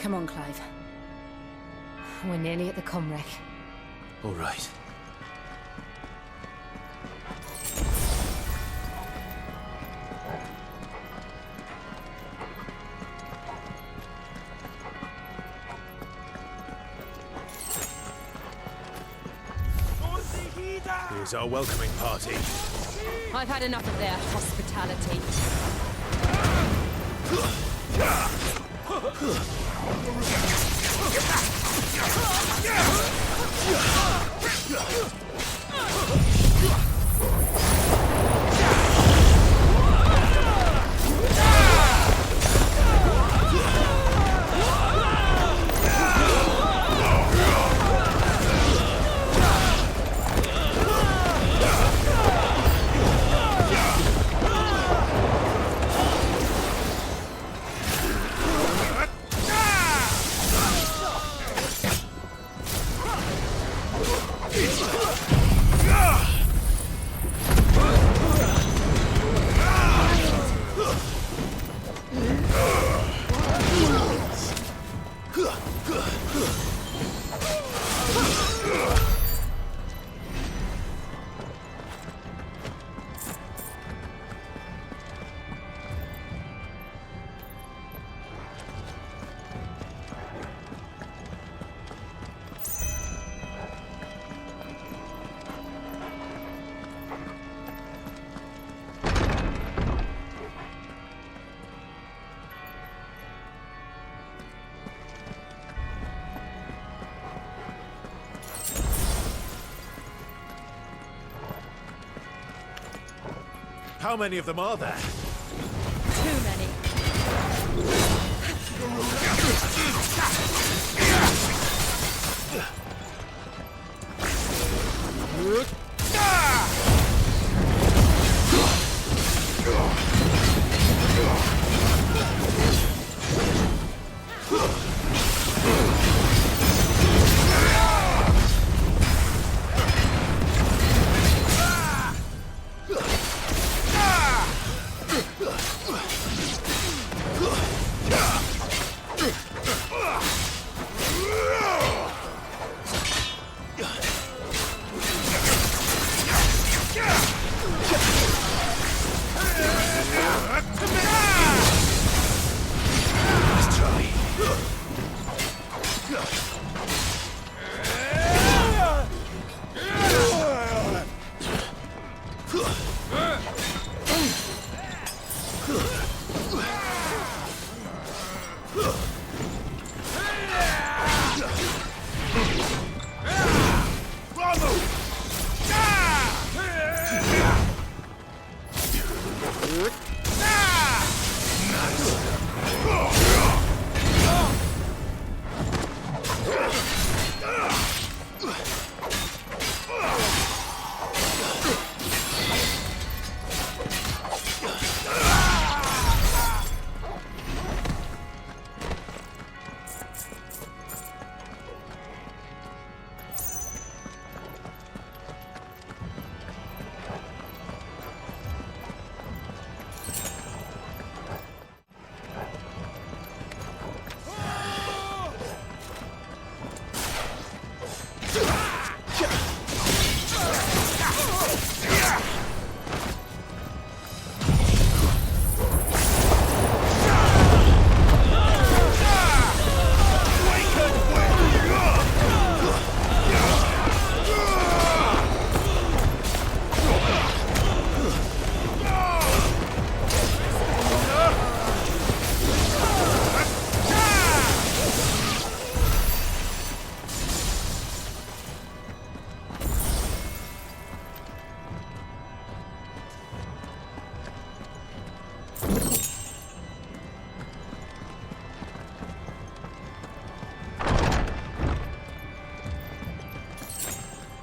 Come on, Clive. We're nearly at the comwreck. All right. Here's our welcoming party. I've had enough of their hospitality. How many of them are there? Too many.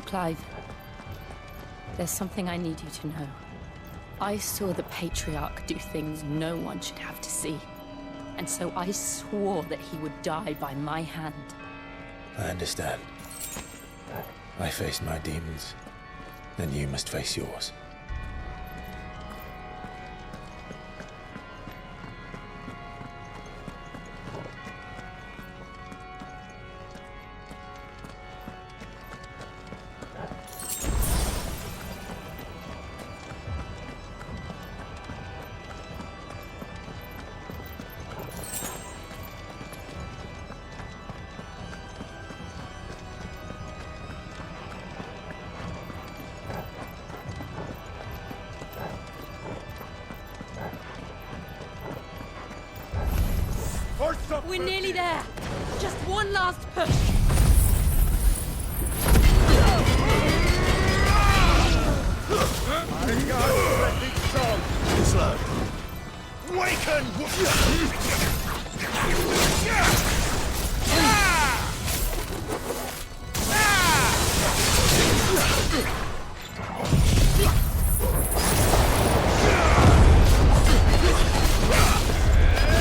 Clive, there's something I need you to know. I saw the Patriarch do things no one should have to see. And so I swore that he would die by my hand. I understand. I faced my demons. Then you must face yours. We're nearly there. Just one last push. My God, let me strong. Slow. Waken!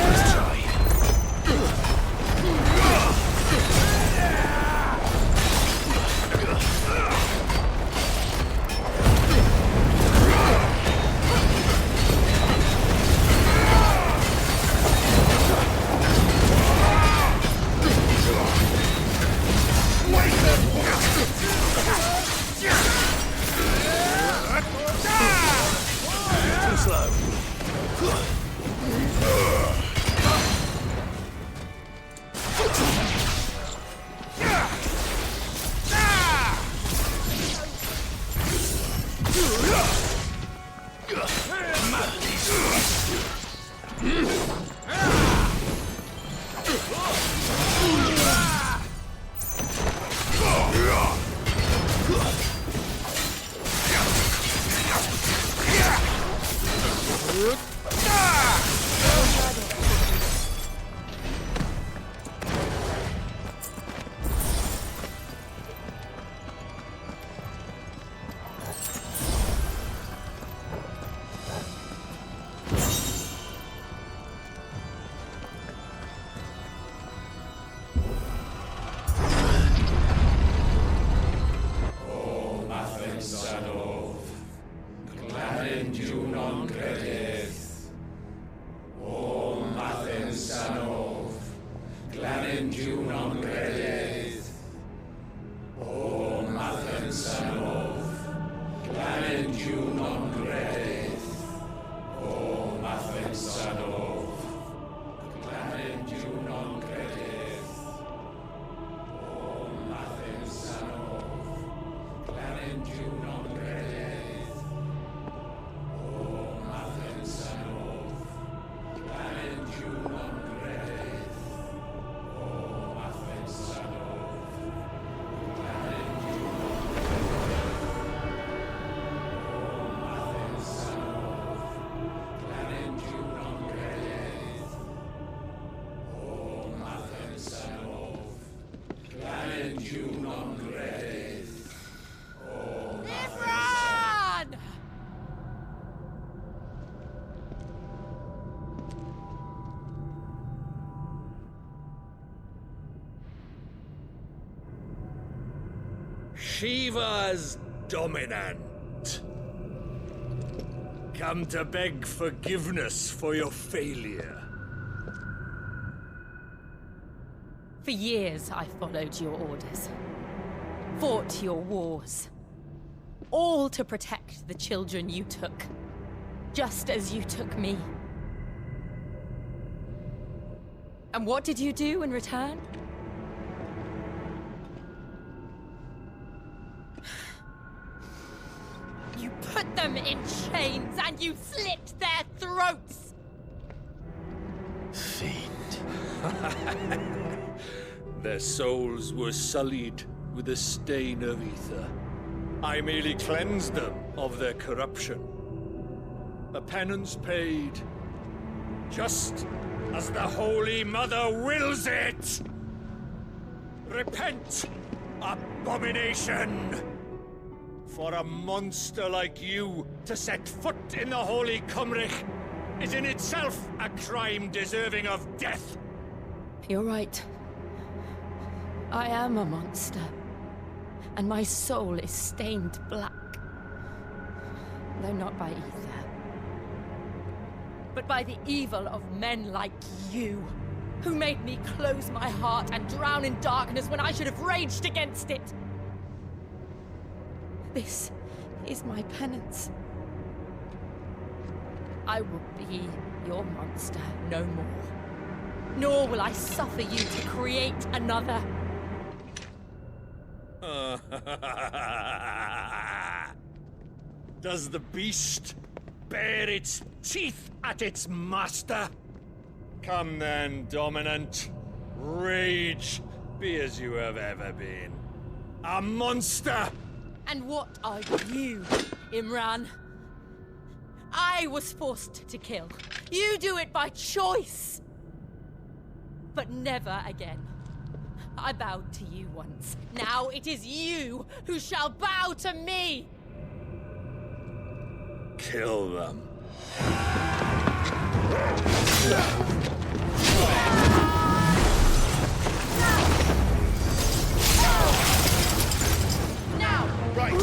Let's try. Too slow. Shiva's dominant. Come to beg forgiveness for your failure. For years, I followed your orders. Fought your wars. All to protect the children you took. Just as you took me. And what did you do in return? You put them in chains and you slit their throats! Fiend. Their souls were sullied with the stain of ether. I merely cleansed them of their corruption. A penance paid, just as the Holy Mother wills it! Repent, abomination! For a monster like you to set foot in the Holy Cymric is in itself a crime deserving of death. You're right. I am a monster. And my soul is stained black. Though not by ether. But by the evil of men like you, who made me close my heart and drown in darkness when I should have raged against it. This is my penance. I will be your monster no more. Nor will I suffer you to create another. Does the beast bare its teeth at its master? Come then, Dominant. Rage, be as you have ever been. A monster! And what are you, Imran? I was forced to kill. You do it by choice. But never again. I bowed to you once. Now it is you who shall bow to me! Kill them. Now! Right.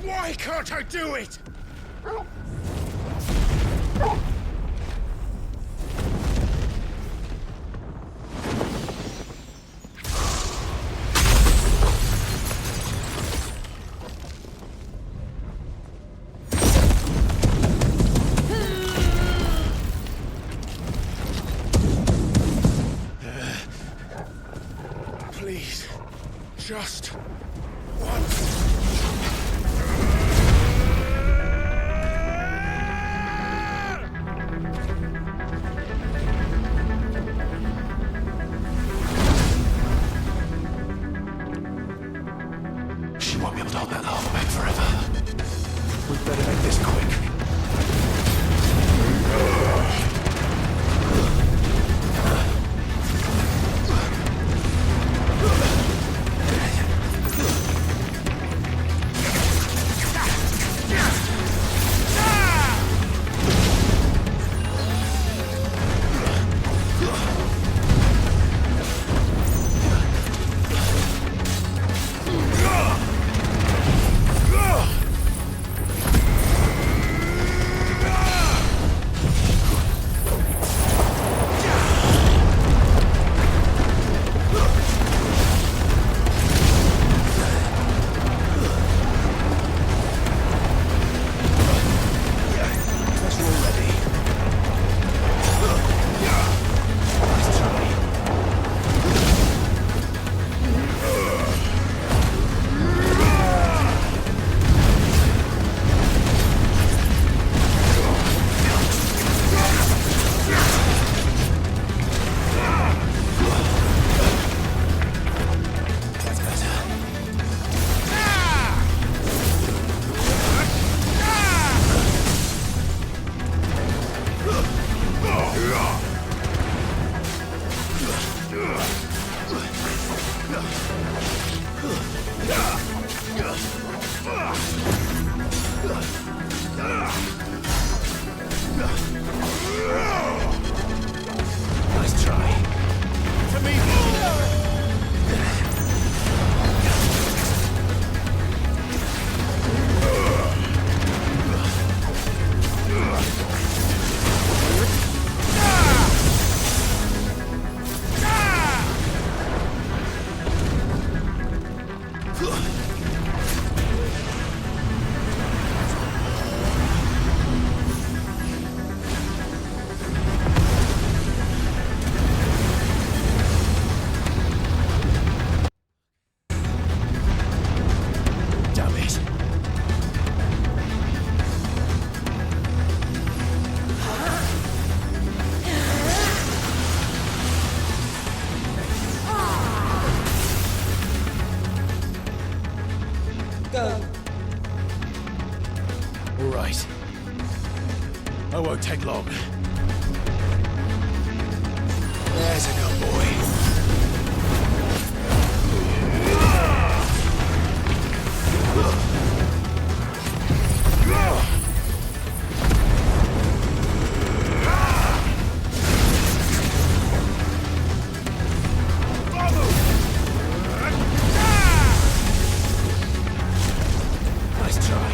Why can't I do it? Please, just once. She won't be able to hold that lava back forever. We'd better make this quick. Nice try. To me. won't take long. There's a good boy. Nice try.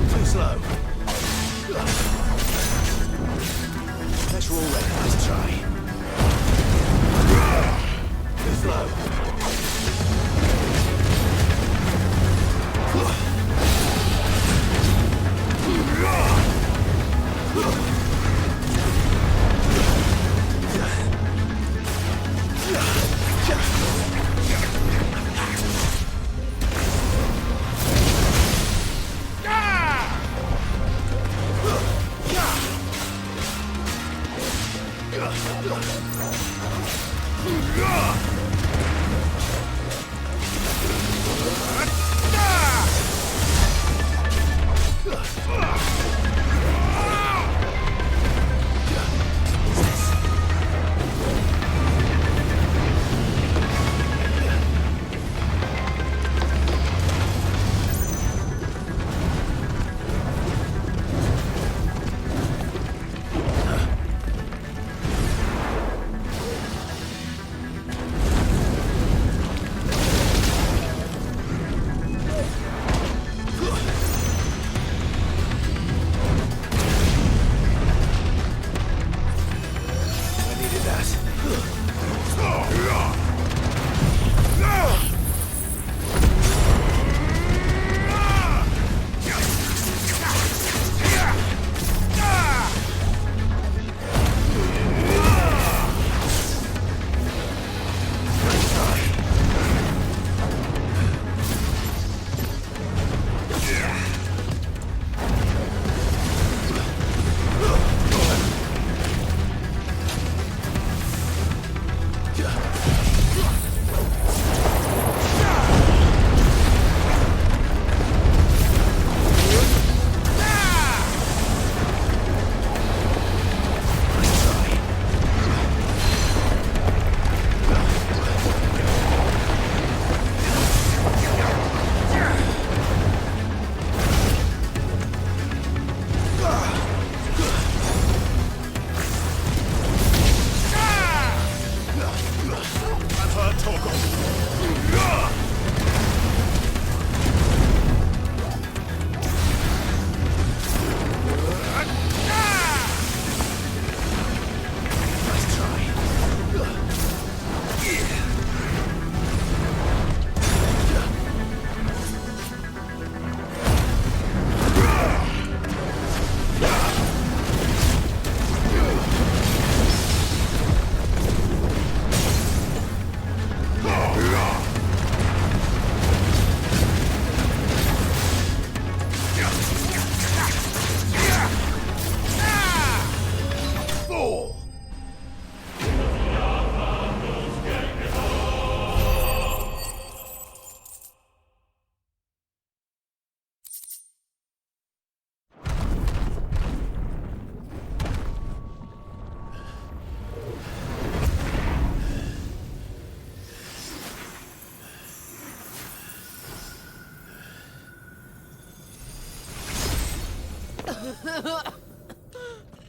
Too slow. Let's roll red. Nice try. Too slow.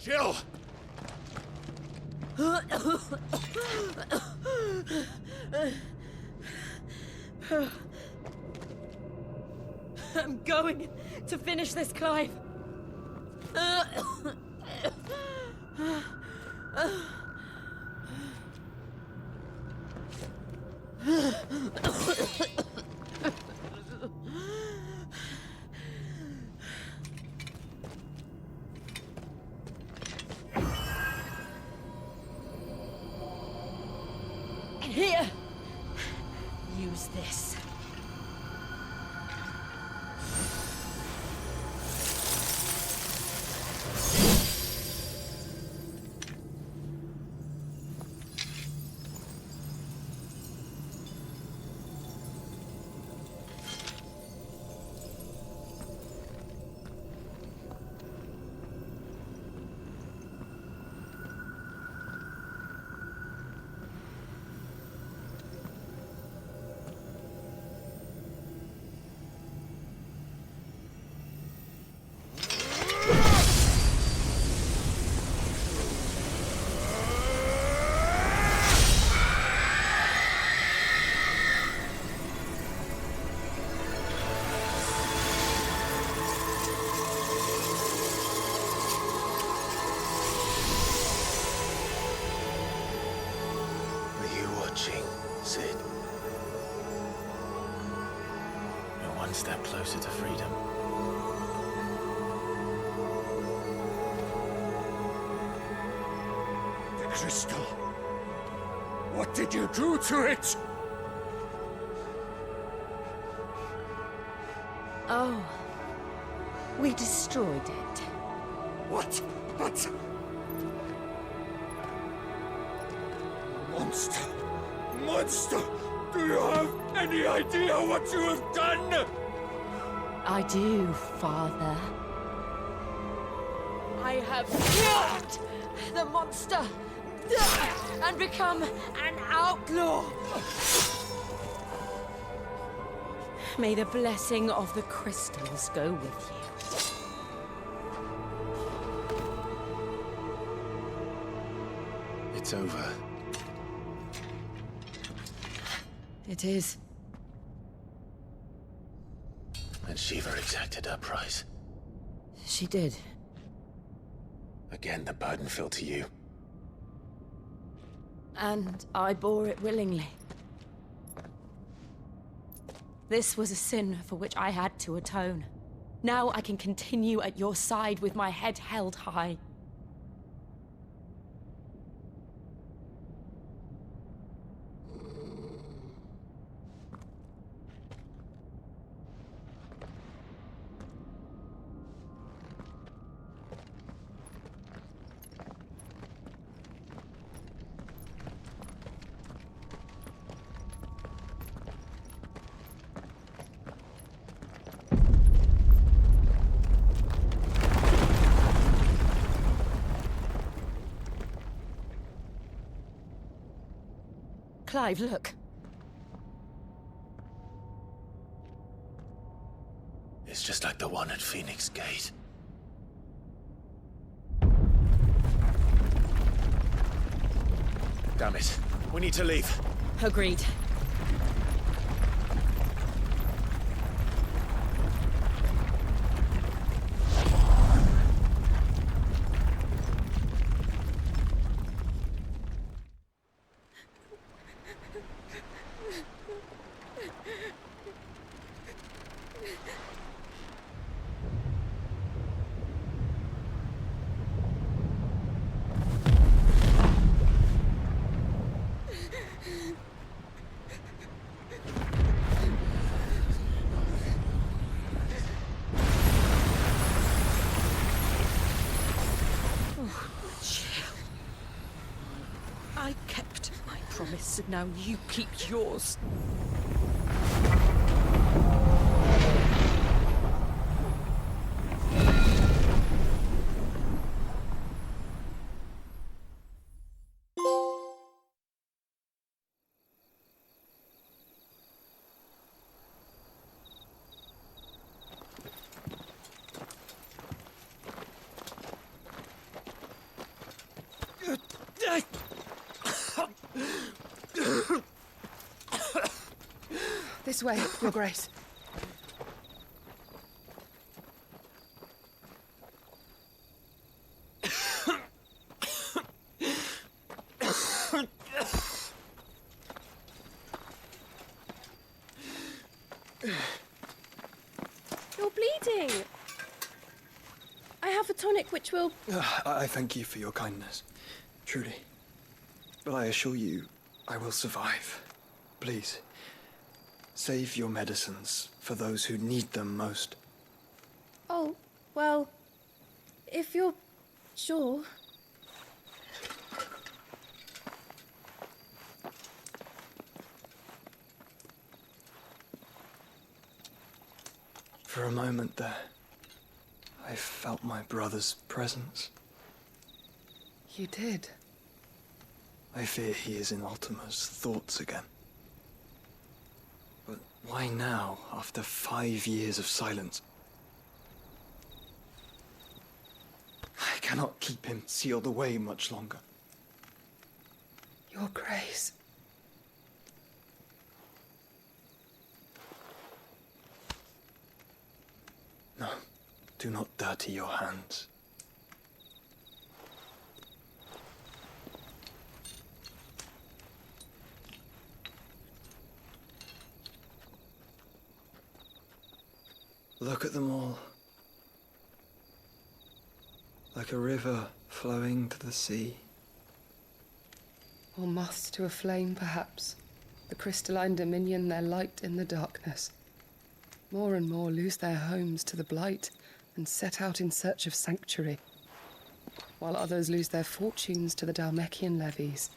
Jill! I'm going to finish this, Clive. this? Sid. We're one step closer to freedom. The crystal. What did you do to it? Oh. We destroyed it. What? But... Monster! Monster! Do you have any idea what you have done? I do, Father. I have killed the monster and become an outlaw. May the blessing of the crystals go with you. It's over. It is. And Shiva exacted her price. She did. Again, the burden fell to you. And I bore it willingly. This was a sin for which I had to atone. Now I can continue at your side with my head held high. Clive, look. It's just like the one at Phoenix Gate. Damn it. We need to leave. Agreed. I kept my promise, and now you keep yours. This way, Your Grace. You're bleeding. I have a tonic which will... I thank you for your kindness, truly. But I assure you, I will survive. Please, Save your medicines for those who need them most. Oh, well, if you're sure. For a moment there, I felt my brother's presence. You did? I fear he is in Ultima's thoughts again. But why now, after 5 years of silence? I cannot keep him sealed away much longer. Your Grace. No, do not dirty your hands. Look at them all. Like a river flowing to the sea. Or moths to a flame, perhaps. The crystalline dominion their light in the darkness. More and more lose their homes to the blight and set out in search of sanctuary, while others lose their fortunes to the Dhalmekian levies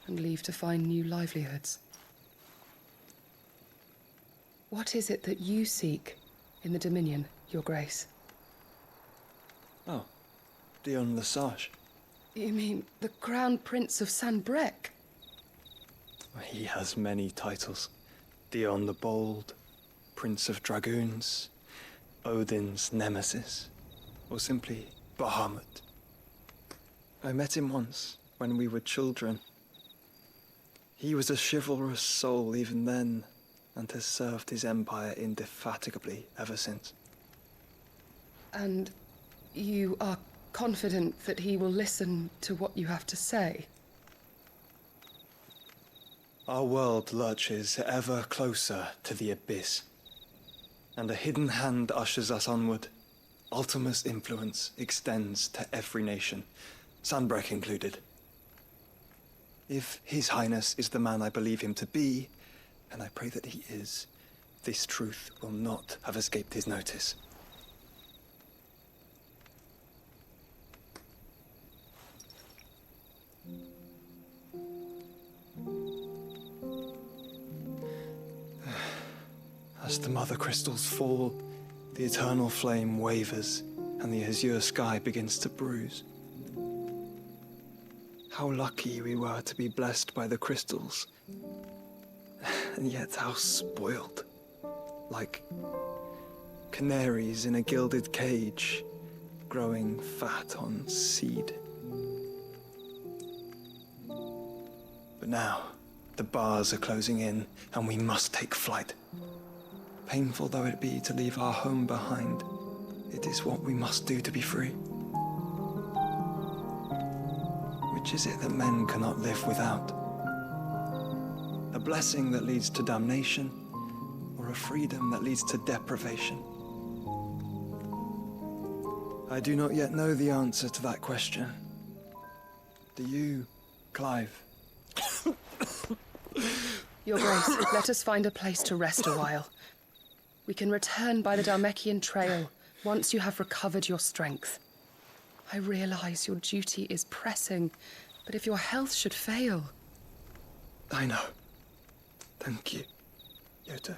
and leave to find new livelihoods. What is it that you seek in the Dominion, Your Grace? Oh, Dion Lesage. You mean the Crown Prince of Sanbreque? He has many titles. Dion the Bold, Prince of Dragoons, Odin's Nemesis, or simply Bahamut. I met him once, when we were children. He was a chivalrous soul even then, and has served his empire indefatigably ever since. And you are confident that he will listen to what you have to say? Our world lurches ever closer to the abyss, and a hidden hand ushers us onward. Ultima's influence extends to every nation, Sanbreque included. If His Highness is the man I believe him to be, and I pray that he is, this truth will not have escaped his notice. As the mother crystals fall, the eternal flame wavers, and the azure sky begins to bruise. How lucky we were to be blessed by the crystals, and yet how spoiled. Like canaries in a gilded cage, growing fat on seed. But now, the bars are closing in, and we must take flight. Painful though it be to leave our home behind, it is what we must do to be free. Which is it that men cannot live without? A blessing that leads to damnation, or a freedom that leads to deprivation? I do not yet know the answer to that question. Do you, Clive? Your Grace, let us find a place to rest a while. We can return by the Dhalmekian trail once you have recovered your strength. I realize your duty is pressing, but if your health should fail... I know. Thank you, Yote.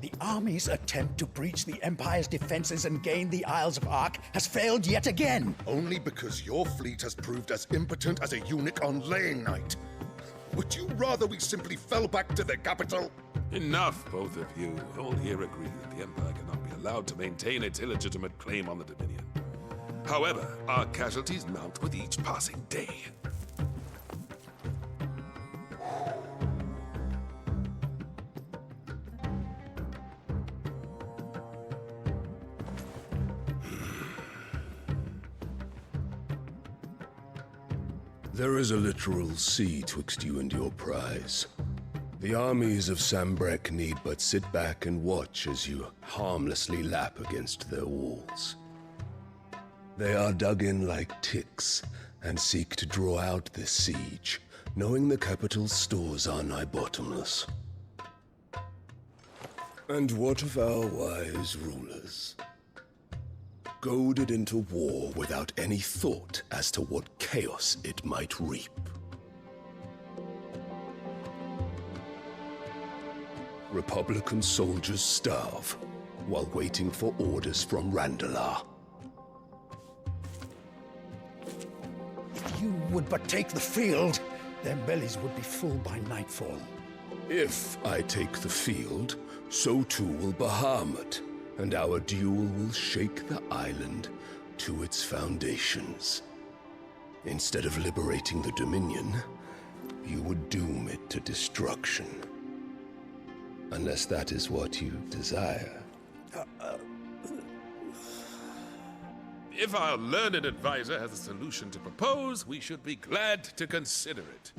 The army's attempt to breach the Empire's defenses and gain the Isles of Ark has failed yet again. Only because your fleet has proved as impotent as a eunuch on laying night. Would you rather we simply fell back to the capital? Enough, both of you. All here agree that the Empire cannot be allowed to maintain its illegitimate claim on the Dominion. However, our casualties mount with each passing day. There is a literal sea twixt you and your prize. The armies of Sambrek need but sit back and watch as you harmlessly lap against their walls. They are dug in like ticks and seek to draw out this siege, knowing the capital's stores are nigh bottomless. And what of our wise rulers? Goaded into war without any thought as to what chaos it might reap. Republican soldiers starve while waiting for orders from Randalar. If you would but take the field, their bellies would be full by nightfall. If I take the field, so too will Bahamut, and our duel will shake the island to its foundations. Instead of liberating the Dominion, you would doom it to destruction. Unless that is what you desire. If our learned advisor has a solution to propose, we should be glad to consider it.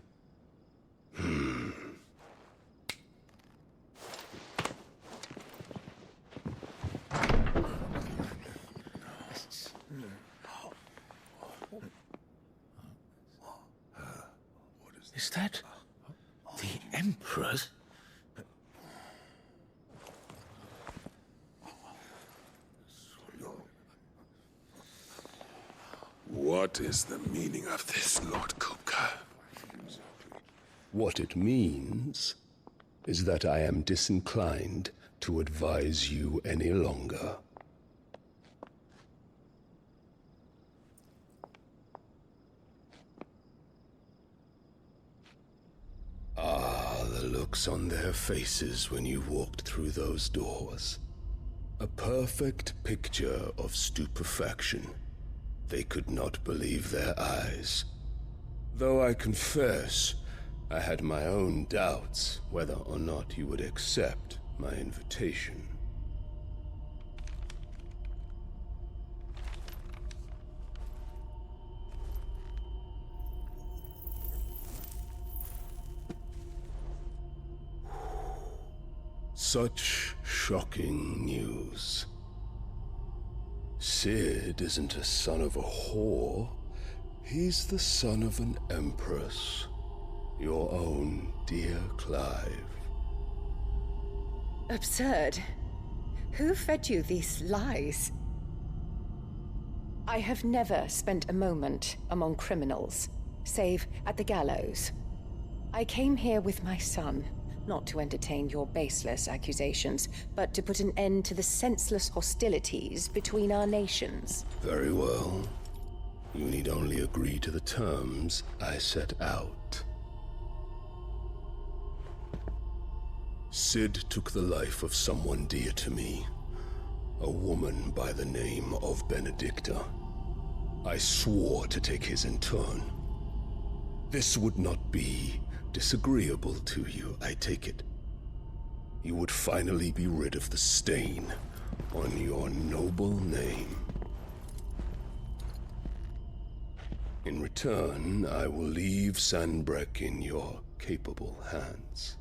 Is that the Emperor's? What is the meaning of this, Lord Kupka? What it means is that I am disinclined to advise you any longer. Ah, the looks on their faces when you walked through those doors. A perfect picture of stupefaction. They could not believe their eyes. Though I confess, I had my own doubts whether or not you would accept my invitation. Such shocking news. Sid isn't a son of a whore. He's the son of an empress. Your own dear Clive. Absurd. Who fed you these lies? I have never spent a moment among criminals, save at the gallows. I came here with my son, not to entertain your baseless accusations, but to put an end to the senseless hostilities between our nations. Very well. You need only agree to the terms I set out. Sid took the life of someone dear to me, a woman by the name of Benedicta. I swore to take his in turn. This would not be disagreeable to you, I take it. You would finally be rid of the stain on your noble name. In return, I will leave Sanbreque in your capable hands.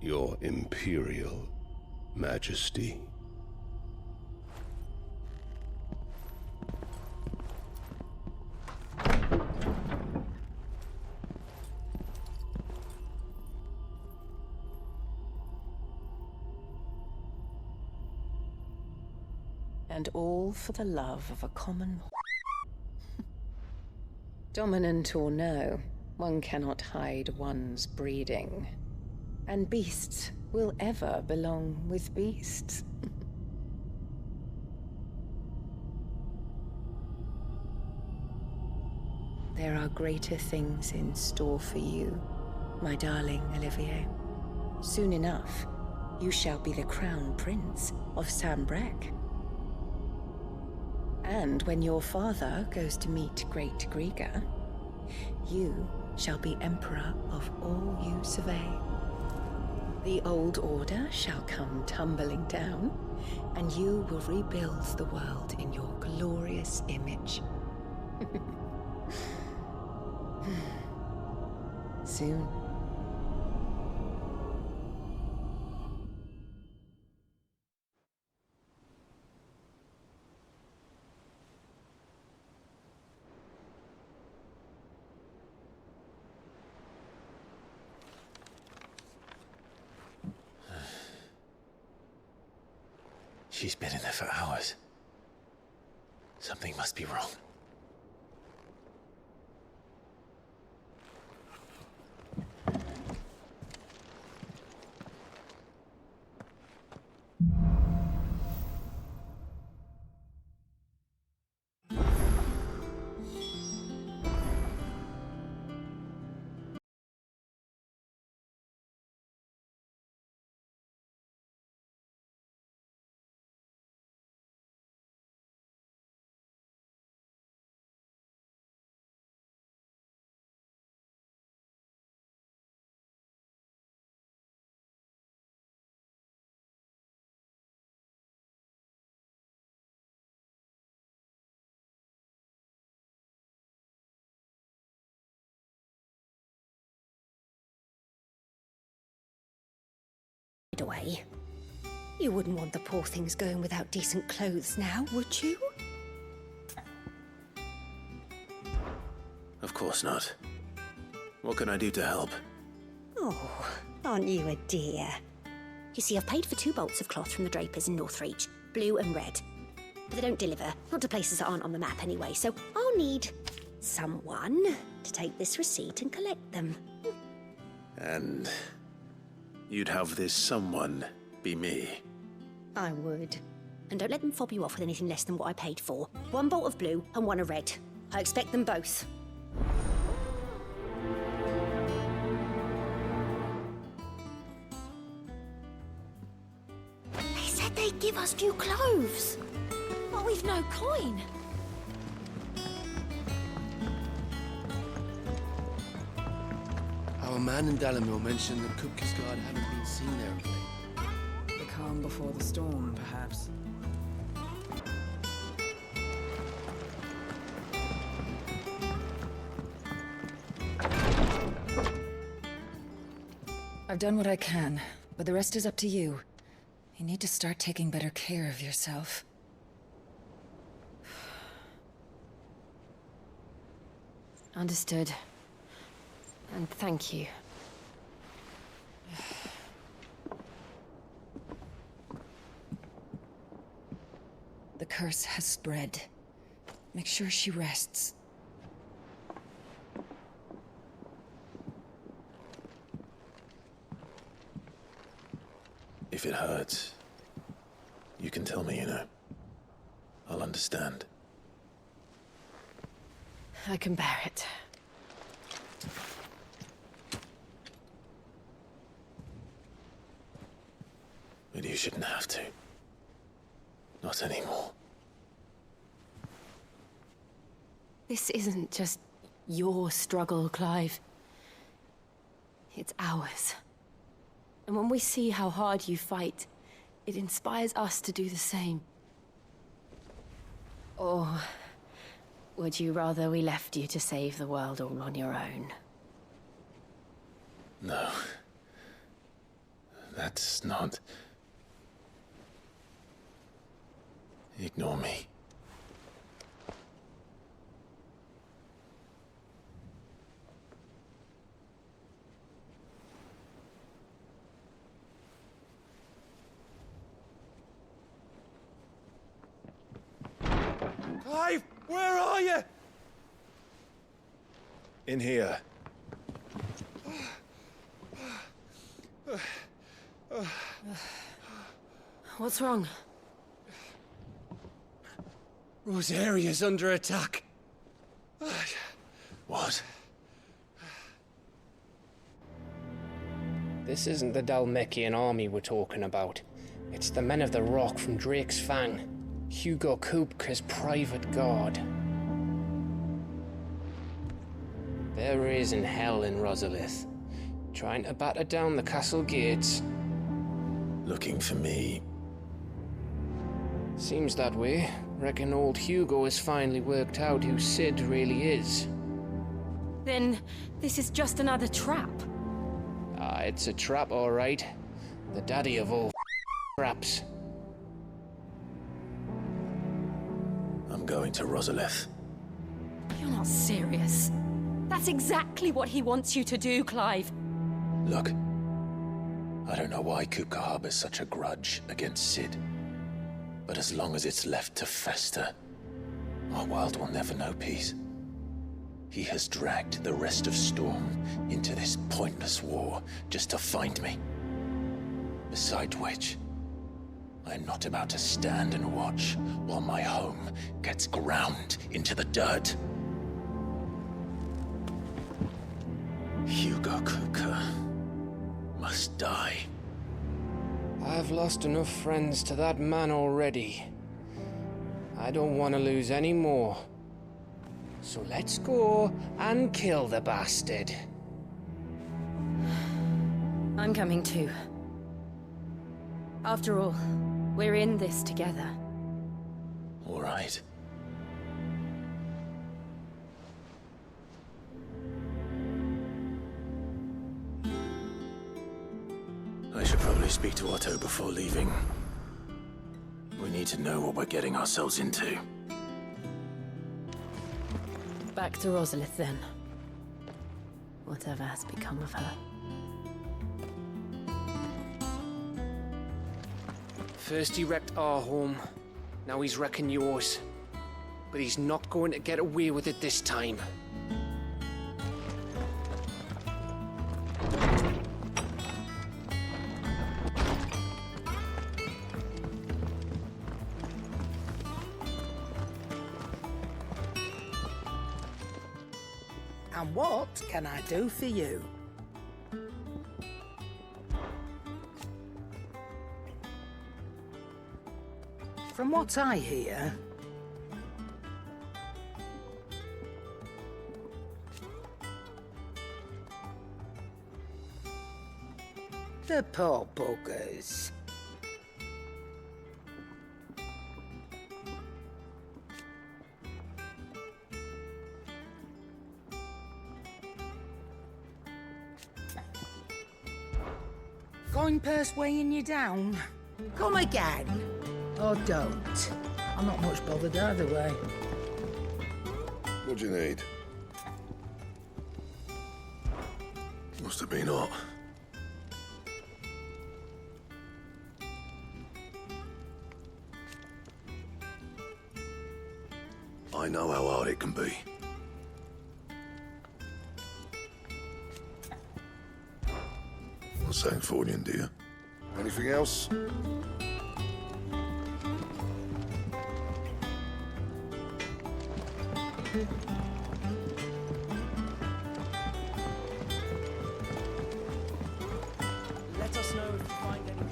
Your Imperial Majesty. And all for the love of a common... Dominant or no, one cannot hide one's breeding. And beasts will ever belong with beasts. There are greater things in store for you, my darling Olivier. Soon enough, you shall be the crown prince of Sambrec. And when your father goes to meet Great Griga, you shall be emperor of all you survey. The old order shall come tumbling down, and you will rebuild the world in your glorious image. Soon. She's been in there for hours. Something must be wrong. Away. You wouldn't want the poor things going without decent clothes now, would you? Of course not. What can I do to help? Oh, aren't you a dear? You see, I've paid for 2 bolts of cloth from the drapers in Northreach, blue and red. But they don't deliver, not to places that aren't on the map anyway, so I'll need someone to take this receipt and collect them. And you'd have this someone be me? I would. And don't let them fob you off with anything less than what I paid for. 1 bolt of blue and 1 of red. I expect them both. They said they'd give us new clothes. But we've no coin. Our man in Dalamil mentioned that Kupka's guard haven't been seen there of late. The calm before the storm, perhaps. I've done what I can, but the rest is up to you. You need to start taking better care of yourself. Understood. And thank you. The curse has spread. Make sure she rests. If it hurts, you can tell me, you know. I'll understand. I can bear it. But you shouldn't have to. Not anymore. This isn't just your struggle, Clive. It's ours. And when we see how hard you fight, it inspires us to do the same. Or would you rather we left you to save the world all on your own? No. That's not... Ignore me. Clive, where are you? In here. What's wrong? Rosaria's under attack. What? This isn't the Dalmekian army we're talking about. It's the men of the Rock from Drake's Fang. Hugo Kupka's private guard. They're raising hell in Rosalith, trying to batter down the castle gates. Looking for me? Seems that way. Reckon old Hugo has finally worked out who Sid really is. Then this is just another trap. Ah, it's a trap, all right. The daddy of all traps. I'm going to Rosalith. You're not serious. That's exactly what he wants you to do, Clive. Look, I don't know why Kupka harbors such a grudge against Sid. But as long as it's left to fester, our world will never know peace. He has dragged the rest of Storm into this pointless war just to find me. Beside which, I'm not about to stand and watch while my home gets ground into the dirt. Hugo Kupka must die. I've lost enough friends to that man already. I don't want to lose any more. So let's go and kill the bastard. I'm coming too. After all, we're in this together. All right. I should probably speak to Otto before leaving. We need to know what we're getting ourselves into. Back to Rosalith then. Whatever has become of her. First he wrecked our home, now he's wrecking yours. But he's not going to get away with it this time. And what can I do for you? From what I hear, the poor buggers. Coin purse weighing you down? Come again. Or don't. I'm not much bothered either way. What do you need? Must have been hot. I know how hard it can be. What's that for you, dear? Anything else? Let us know if you find anyone.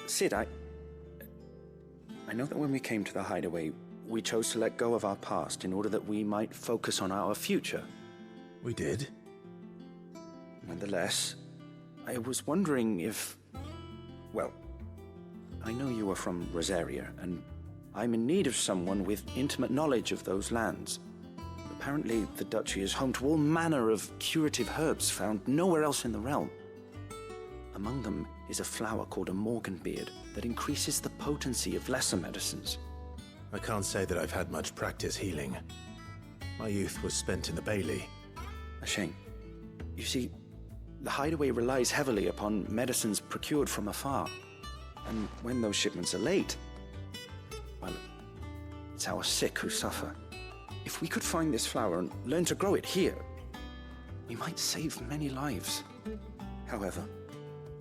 Sid, I know that when we came to the hideaway, we chose to let go of our past in order that we might focus on our future. We did. Nonetheless, I was wondering if... Well, I know you are from Rosaria, and I'm in need of someone with intimate knowledge of those lands. Apparently, the duchy is home to all manner of curative herbs found nowhere else in the realm. Among them is a flower called a Morganbeard that increases the potency of lesser medicines. I can't say that I've had much practice healing. My youth was spent in the Bailey. A shame. You see, the hideaway relies heavily upon medicines procured from afar. And when those shipments are late, It's our sick who suffer. If we could find this flower and learn to grow it here, we might save many lives. However,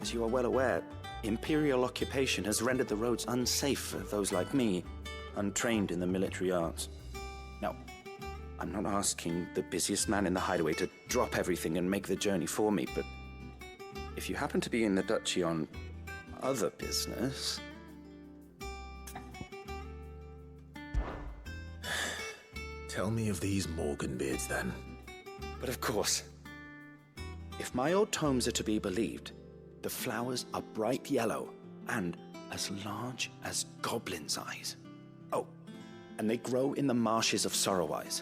as you are well aware, Imperial occupation has rendered the roads unsafe for those like me, untrained in the military arts. Now, I'm not asking the busiest man in the hideaway to drop everything and make the journey for me, but if you happen to be in the Duchy on other business... Tell me of these Morganbeards, then. But of course, if my old tomes are to be believed, the flowers are bright yellow and as large as goblins' eyes. Oh, and they grow in the marshes of Sorrowise.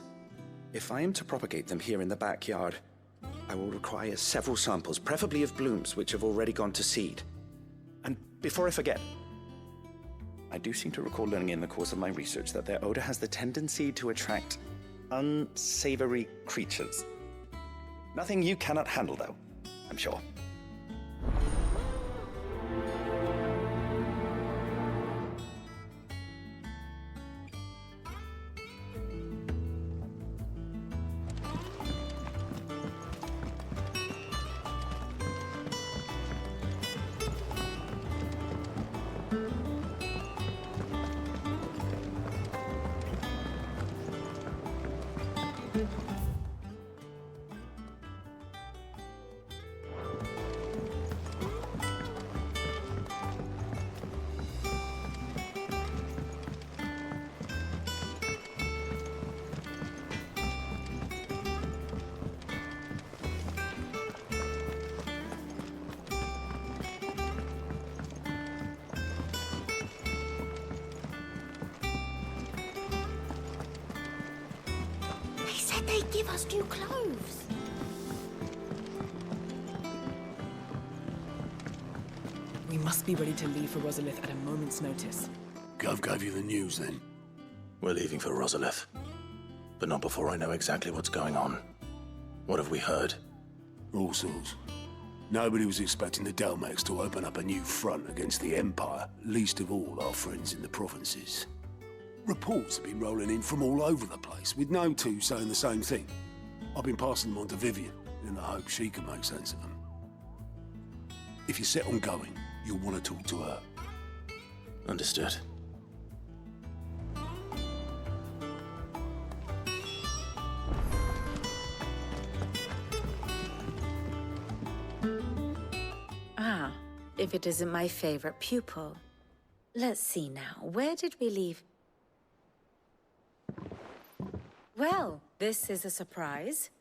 If I am to propagate them here in the backyard, I will require several samples, preferably of blooms which have already gone to seed. And before I forget, I do seem to recall learning in the course of my research that their odor has the tendency to attract unsavory creatures. Nothing you cannot handle, though, I'm sure. They give us new clothes. We must be ready to leave for Rosalith at a moment's notice. Gov gave you the news, then? We're leaving for Rosalith. But not before I know exactly what's going on. What have we heard? All sorts. Nobody was expecting the Dalmacs to open up a new front against the Empire, least of all our friends in the provinces. Reports have been rolling in from all over the place, with no two saying the same thing. I've been passing them on to Vivian, in the hope she can make sense of them. If you're set on going, you'll want to talk to her. Understood. Ah, if it isn't my favorite pupil. Let's see now, where did we leave? Well, this is a surprise.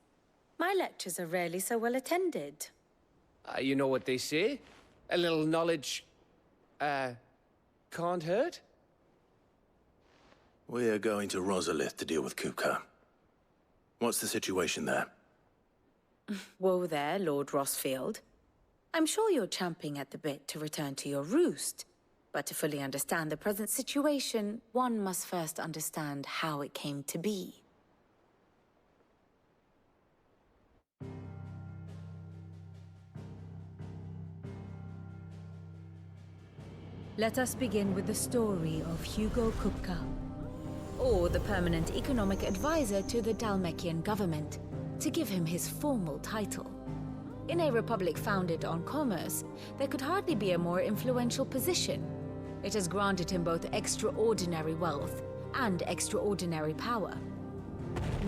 My lectures are rarely so well attended. You know what they say? A little knowledge, can't hurt? We're going to Rosalith to deal with Kupka. What's the situation there? Whoa there, Lord Rossfield. I'm sure you're champing at the bit to return to your roost. But to fully understand the present situation, one must first understand how it came to be. Let us begin with the story of Hugo Kupka, or the permanent economic advisor to the Dalmekian government, to give him his formal title. In a republic founded on commerce, there could hardly be a more influential position. It has granted him both extraordinary wealth and extraordinary power.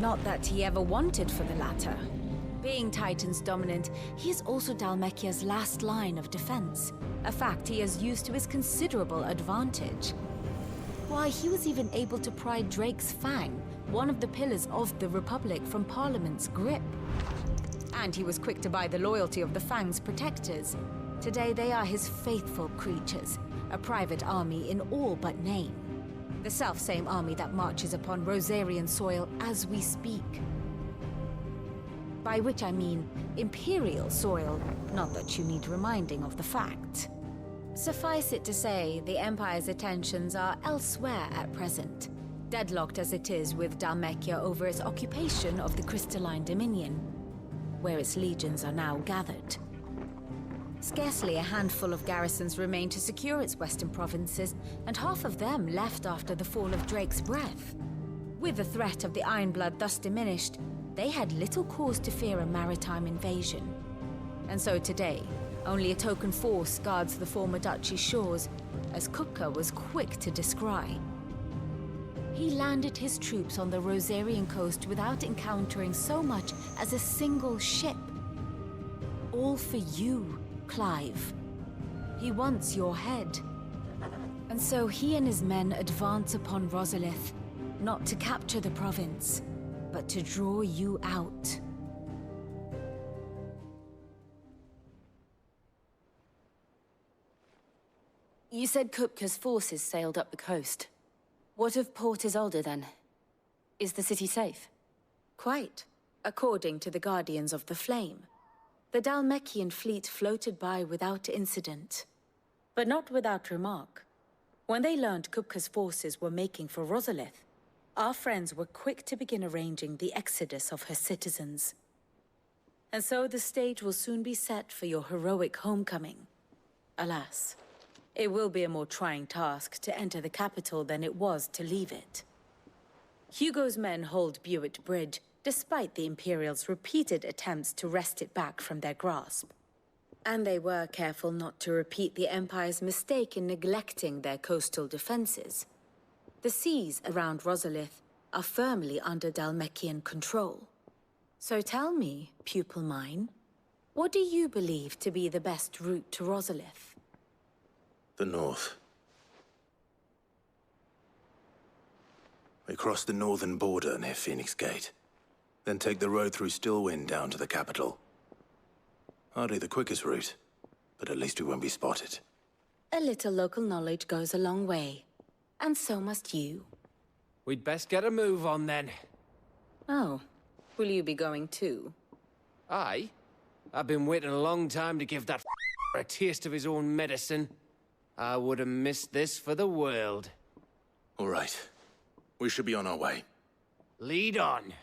Not that he ever wanted for the latter. Being Titan's dominant, he is also Dalmekia's last line of defense, a fact he has used to his considerable advantage. Why, he was even able to pry Drake's Fang, one of the pillars of the Republic, from Parliament's grip. And he was quick to buy the loyalty of the Fang's protectors. Today they are his faithful creatures, a private army in all but name. The self-same army that marches upon Rosarian soil as we speak. By which I mean Imperial soil, not that you need reminding of the fact. Suffice it to say, the Empire's attentions are elsewhere at present, deadlocked as it is with Dalmekia over its occupation of the Crystalline Dominion, where its legions are now gathered. Scarcely a handful of garrisons remained to secure its western provinces, and half of them left after the fall of Drake's Breath. With the threat of the Ironblood thus diminished, they had little cause to fear a maritime invasion. And so today, only a token force guards the former duchy's shores, as Kupka was quick to descry. He landed his troops on the Rosarian coast without encountering so much as a single ship. All for you, Clive. He wants your head. And so he and his men advance upon Rosalith, not to capture the province, but to draw you out. You said Kupka's forces sailed up the coast. What of Port Isolde, then? Is the city safe? Quite, according to the Guardians of the Flame. The Dhalmekian fleet floated by without incident. But not without remark. When they learned Kupka's forces were making for Rosalith, our friends were quick to begin arranging the exodus of her citizens. And so the stage will soon be set for your heroic homecoming. Alas, it will be a more trying task to enter the capital than it was to leave it. Hugo's men hold Buet Bridge, despite the Imperials' repeated attempts to wrest it back from their grasp. And they were careful not to repeat the Empire's mistake in neglecting their coastal defenses. The seas around Rosalith are firmly under Dhalmekian control. So tell me, pupil mine, what do you believe to be the best route to Rosalith? The north. We cross the northern border near Phoenix Gate, then take the road through Stillwind down to the capital. Hardly the quickest route, but at least we won't be spotted. A little local knowledge goes a long way, and so must you. We'd best get a move on then. Oh, will you be going too? Aye. I've been waiting a long time to give that a taste of his own medicine. I would have missed this for the world. All right. We should be on our way. Lead on.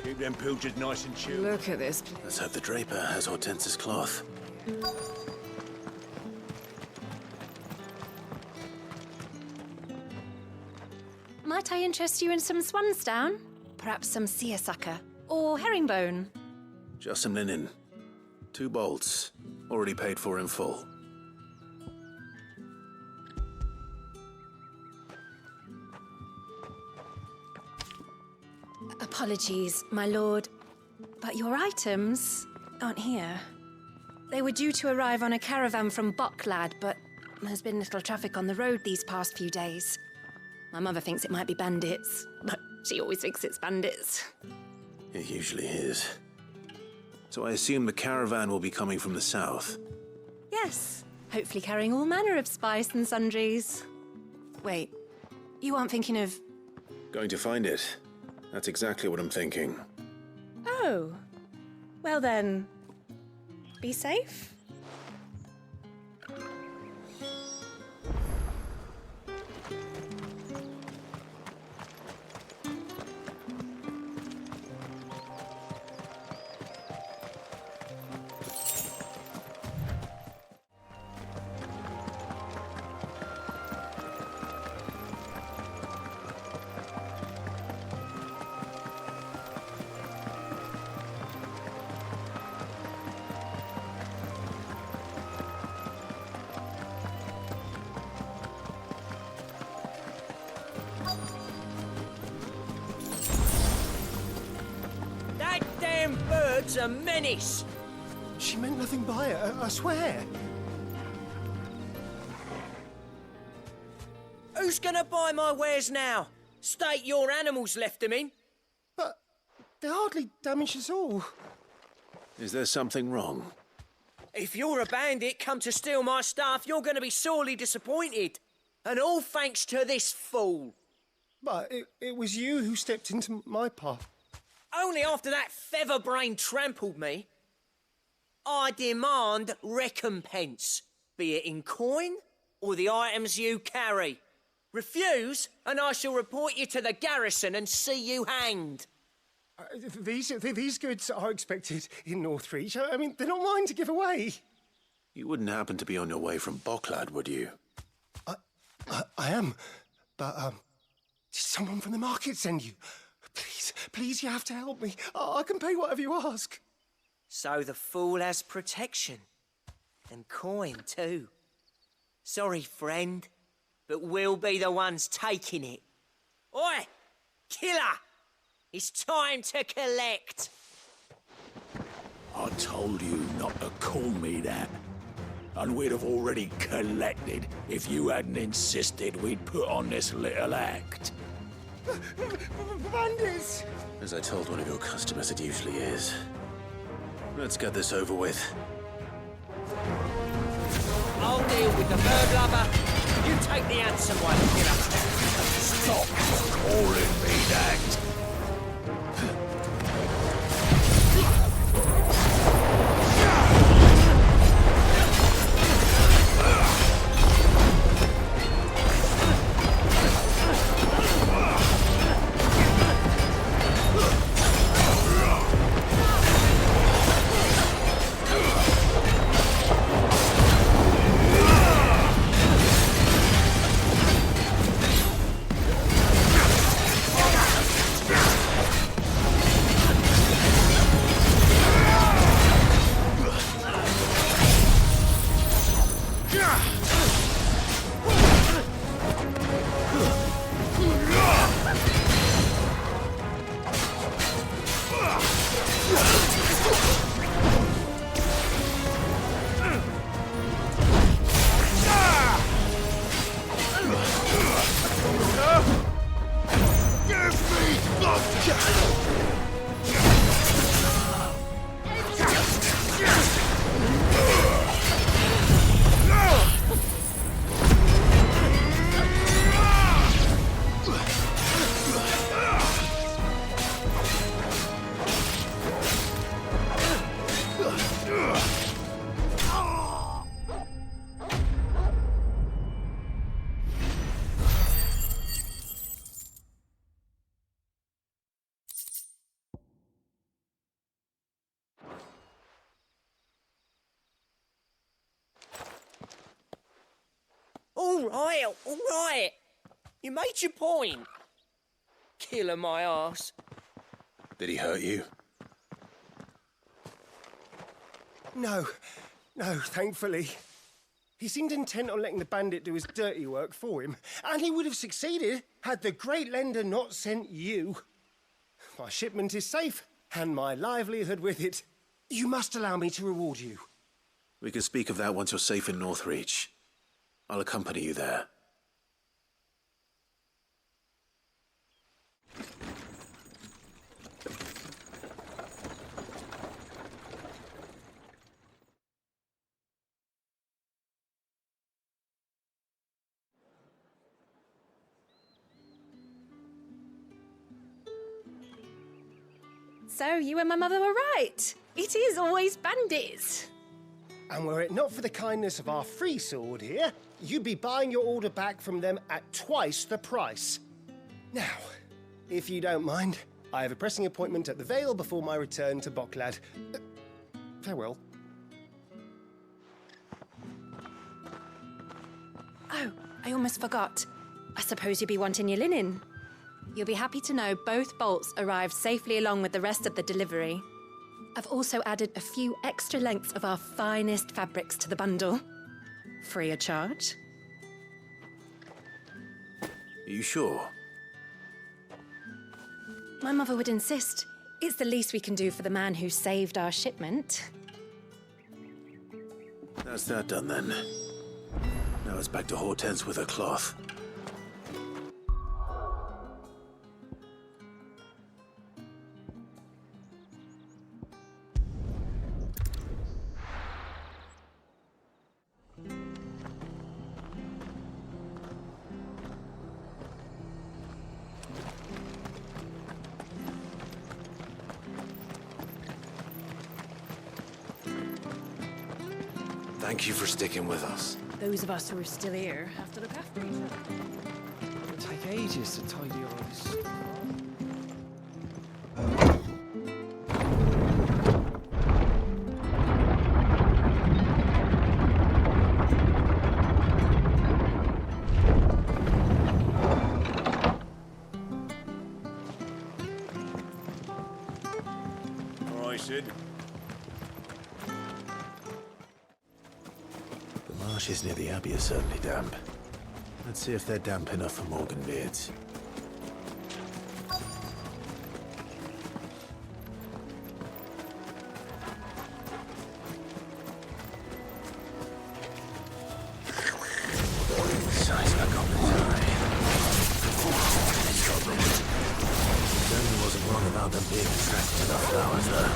Keep them pilchers nice and chilled. Look at this. Let's hope the Draper has Hortense's cloth. Might I interest you in some swansdown? Perhaps some seersucker? Or herringbone? Just some linen. 2 bolts. Already paid for in full. Apologies, my lord, but your items aren't here. They were due to arrive on a caravan from Bucklad, but there's been little traffic on the road these past few days. My mother thinks it might be bandits, but she always thinks it's bandits. It usually is. So I assume the caravan will be coming from the south. Yes, hopefully carrying all manner of spice and sundries. Wait, you aren't thinking of... Going to find it. That's exactly what I'm thinking. Oh, well then, be safe. Bird's a menace! She meant nothing by it, I swear. Who's gonna buy my wares now? State your animals left them in. But they hardly damaged us all. Is there something wrong? If you're a bandit come to steal my stuff, you're gonna be sorely disappointed. And all thanks to this fool. But it was you who stepped into my path. Only after that featherbrain trampled me. I demand recompense, be it in coin or the items you carry. Refuse, and I shall report you to the garrison and see you hanged. These goods are expected in Northreach. I mean, they're not mine to give away. You wouldn't happen to be on your way from Bocklad, would you? I am, but did someone from the market send you? Please, you have to help me. I can pay whatever you ask. So the fool has protection. And coin, too. Sorry, friend, but we'll be the ones taking it. Oi! Killer! It's time to collect! I told you not to call me that. And we'd have already collected if you hadn't insisted we'd put on this little act. Bandits! As I told one of your customers, it usually is. Let's get this over with. I'll deal with the bird lover. You take the handsome one, killer. Stop calling me that. All right. You made your point. Killer my arse. Did he hurt you? No, thankfully. He seemed intent on letting the bandit do his dirty work for him, and he would have succeeded had the Great Lender not sent you. My shipment is safe, and my livelihood with it. You must allow me to reward you. We can speak of that once you're safe in Northreach. I'll accompany you there. So, you and my mother were right. It is always bandits. And were it not for the kindness of our free sword here, you'd be buying your order back from them at twice the price. Now, if you don't mind, I have a pressing appointment at the Vale before my return to Bocklad. Farewell. Oh, I almost forgot. I suppose you'll be wanting your linen. You'll be happy to know both bolts arrived safely along with the rest of the delivery. I've also added a few extra lengths of our finest fabrics to the bundle. Free of charge. Are you sure? My mother would insist. It's the least we can do for the man who saved our shipment. That's that done then. Now it's back to Hortense with her cloth. Thank you for sticking with us. Those of us who are still here have to look after each other. It'll take ages to tidy all this stuff. All right, Sid. The marshes near the Abbey are certainly damp. Let's see if they're damp enough for Morganbeards. Size of a goblin's eye. Certainly wasn't wrong about them being attracted to the flowers, though.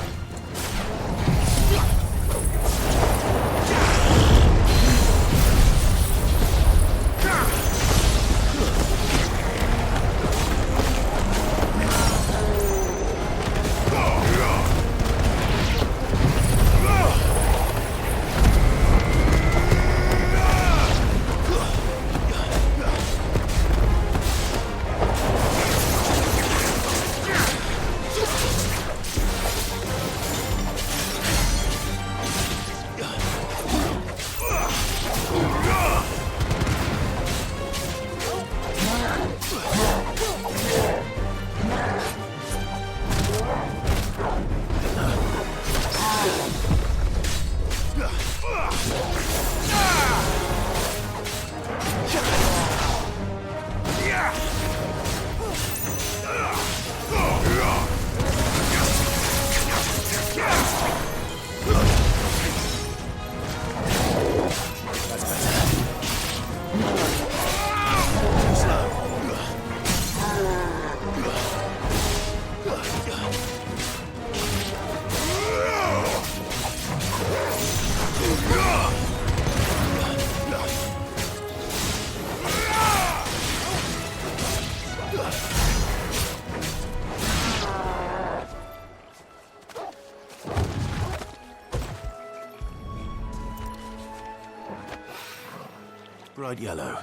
Bright yellow.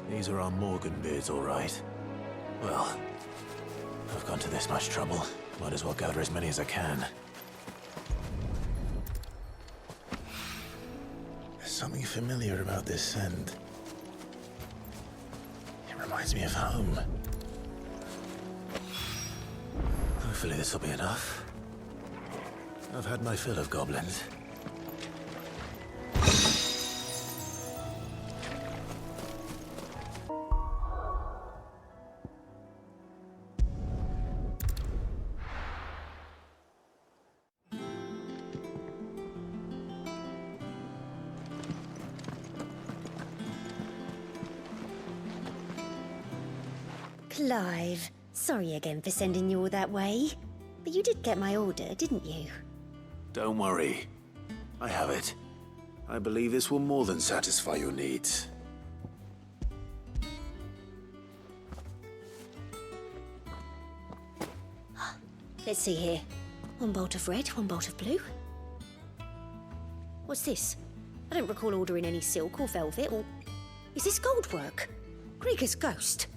These are our Morganbeards, all right. Well, I've gone to this much trouble. Might as well gather as many as I can. There's something familiar about this scent. It reminds me of home. Hopefully this will be enough. I've had my fill of goblins. Clive, sorry again for sending you all that way. But you did get my order, didn't you? Don't worry. I have it. I believe this will more than satisfy your needs. Let's see here. One bolt of red, one bolt of blue. What's this? I don't recall ordering any silk or velvet or... Is this gold work? Krieger's ghost.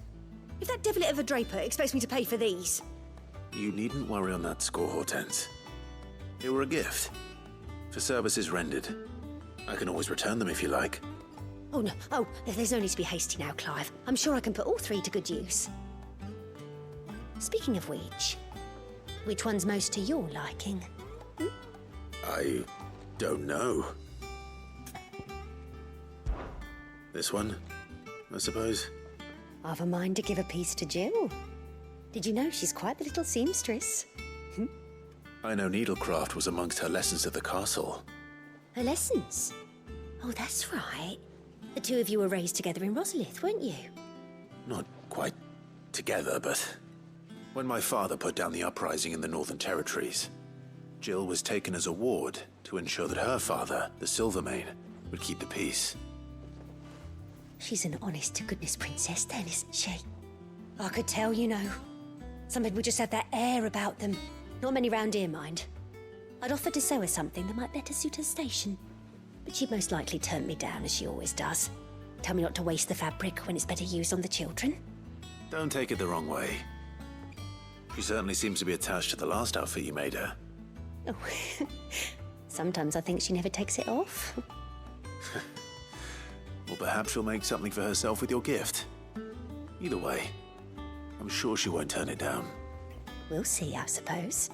If that devilet of a draper expects me to pay for these... You needn't worry on that score, Hortense. They were a gift. For services rendered. I can always return them if you like. Oh, no. Oh, there's no need to be hasty now, Clive. I'm sure I can put all three to good use. Speaking of which one's most to your liking? I don't know. This one, I suppose. I've a mind to give a piece to Jill. Did you know she's quite the little seamstress? I know needlecraft was amongst her lessons at the castle. Her lessons? Oh, that's right. The two of you were raised together in Rosalith, weren't you? Not quite together, but... When my father put down the uprising in the Northern Territories, Jill was taken as a ward to ensure that her father, the Silvermane, would keep the peace. She's an honest-to-goodness princess then, isn't she? I could tell, you know. Some people just have that air about them. Not many round here, mind. I'd offer to sew her something that might better suit her station. but she'd most likely turn me down as she always does. Tell me not to waste the fabric when it's better used on the children. Don't take it the wrong way. She certainly seems to be attached to the last outfit you made her. Oh, sometimes I think she never takes it off. Or perhaps she'll make something for herself with your gift. Either way, I'm sure she won't turn it down. We'll see, I suppose.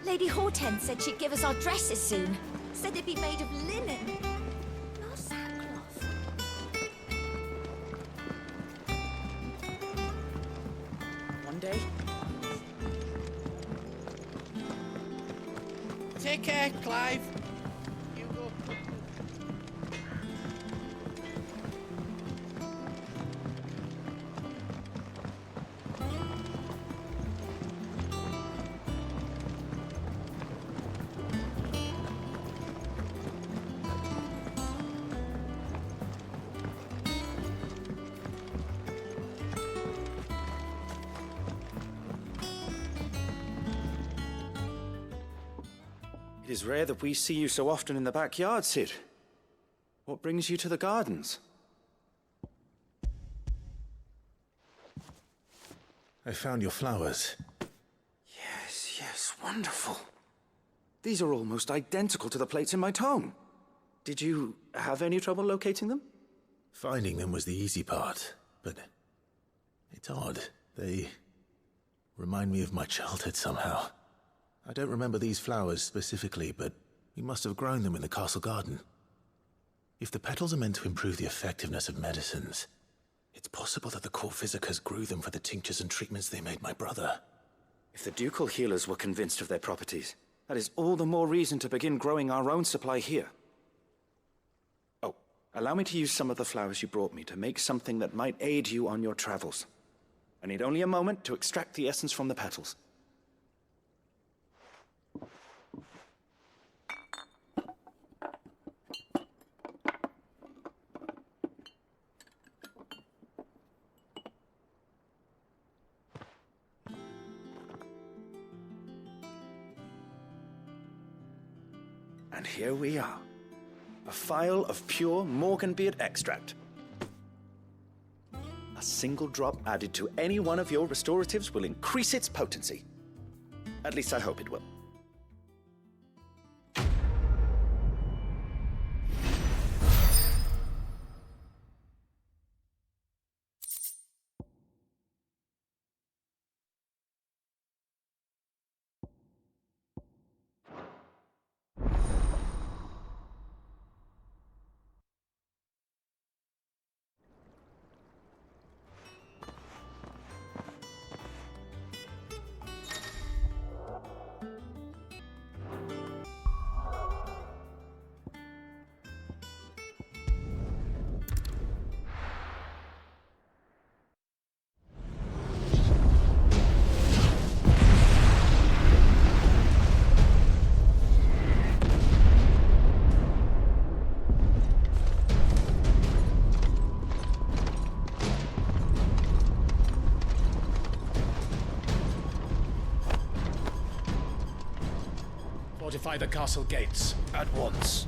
Lady Hortense said she'd give us our dresses soon. Said they'd be made of linen, not sackcloth. One day. Take care, Clive. Hugo. It is rare that we see you so often in the backyard, Cid. What brings you to the gardens? I found your flowers. Yes, wonderful. These are almost identical to the plates in my tome. Did you have any trouble locating them? Finding them was the easy part, but it's odd. They remind me of my childhood somehow. I don't remember these flowers specifically, but we must have grown them in the castle garden. If the petals are meant to improve the effectiveness of medicines, it's possible that the court physicers grew them for the tinctures and treatments they made my brother. If the ducal healers were convinced of their properties, that is all the more reason to begin growing our own supply here. Oh, allow me to use some of the flowers you brought me to make something that might aid you on your travels. I need only a moment to extract the essence from the petals. And here we are. A phial of pure Morganbeard extract. A single drop added to any one of your restoratives will increase its potency. At least I hope it will. Fortify the castle gates at once.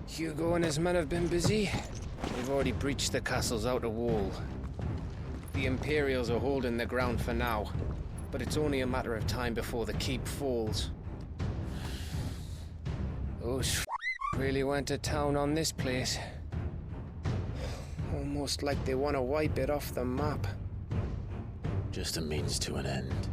Hugo and his men have been busy. They've already breached the castle's outer wall. The Imperials are holding their ground for now, but it's only a matter of time before the keep falls. Those really went to town on this place. Almost like they want to wipe it off the map. Just a means to an end.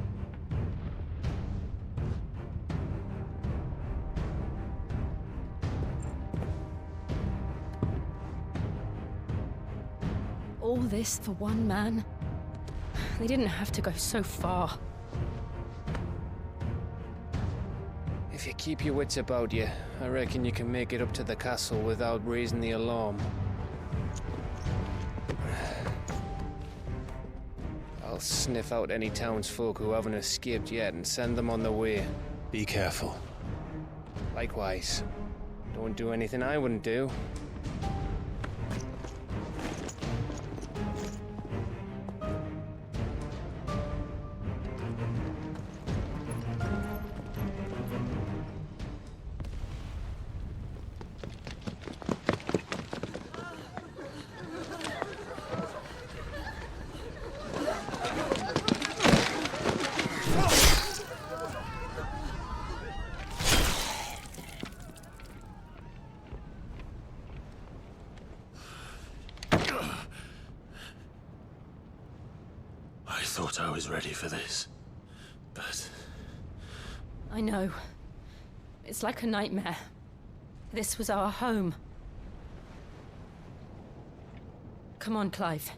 All this for one man? They didn't have to go so far. If If you keep your wits about you, I reckon you can make it up to the castle without raising the alarm. I'll sniff out any townsfolk who haven't escaped yet and send them on their way. Be careful. Likewise. Don't do anything I wouldn't do. I thought I was ready for this, but... I know. It's like a nightmare. This was our home. Come on, Clive.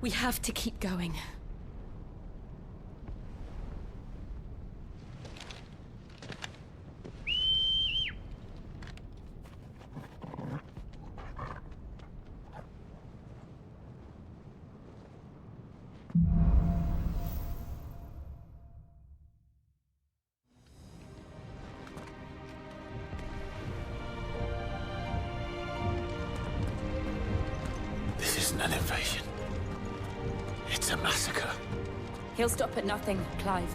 We have to keep going. This isn't an invasion. It's a massacre. He'll stop at nothing, Clive.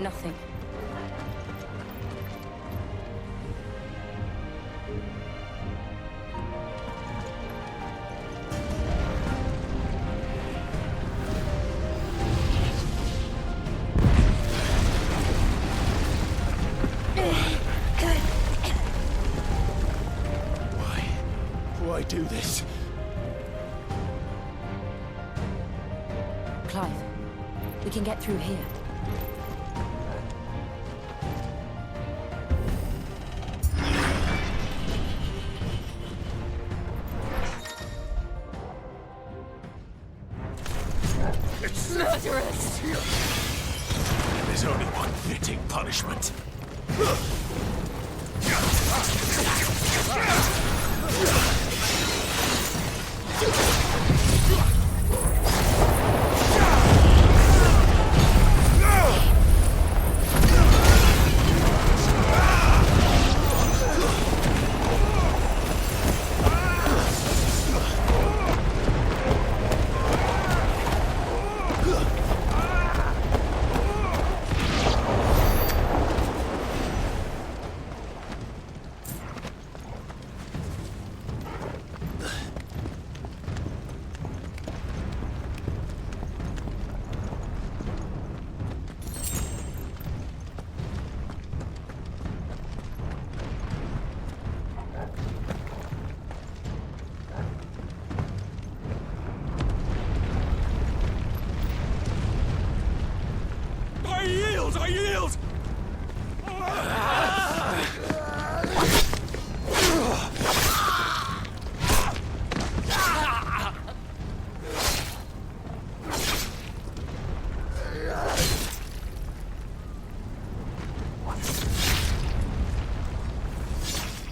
Nothing. Why do this? Clive, we can get through here. It's murderous! There's only one fitting punishment. I yield!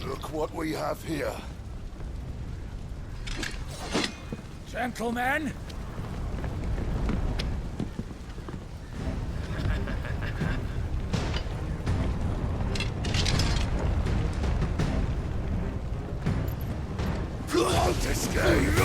Look what we have here. Gentlemen! Won't escape!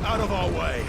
Out of our way!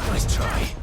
Nice try.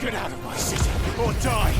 Get out of my city, or die!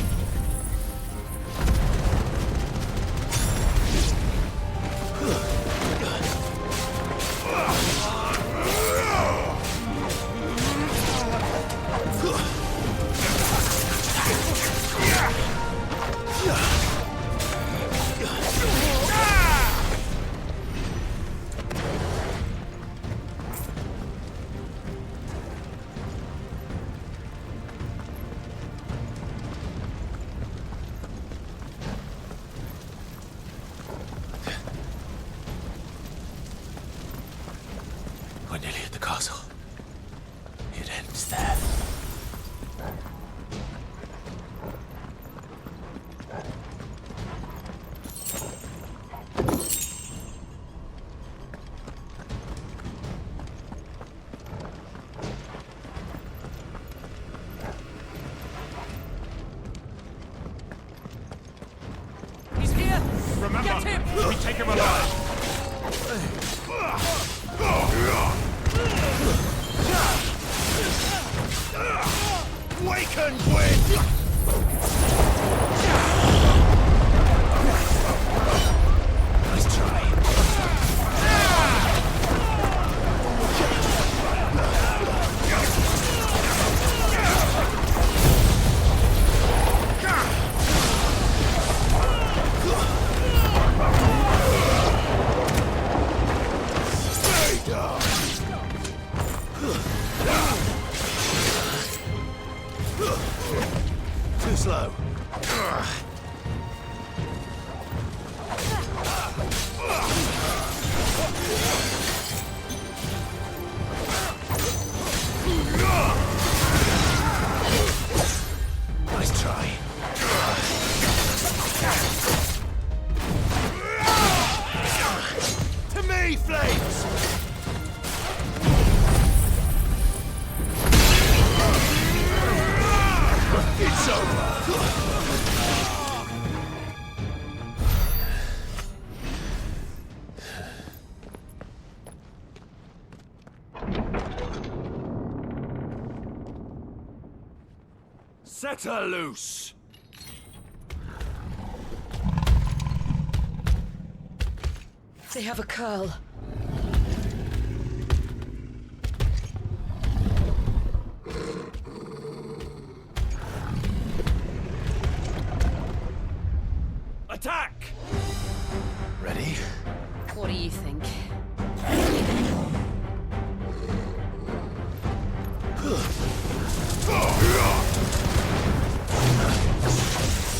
We're nearly at the castle. It ends there. He's here! Remember, get him! We take him alive! Waken, wind! Nice try. Stay down! Too slow. Set her loose! They have a curl. Attack! Ready? What do you think?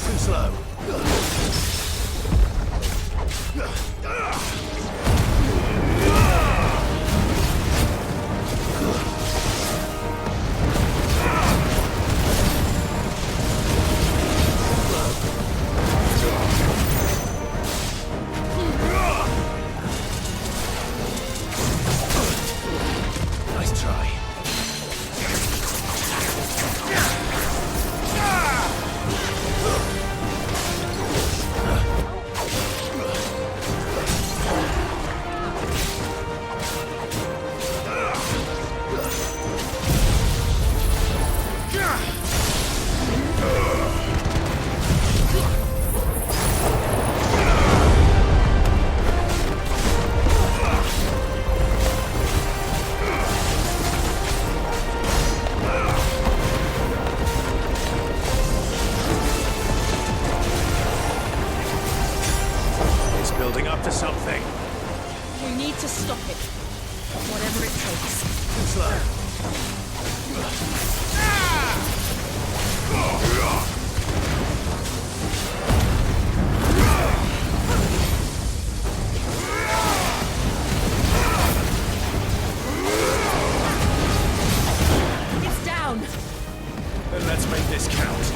Too slow. Nice try. It's building up to something. We need to stop it. Whatever it takes. Too slow. It's down! Then let's make this count.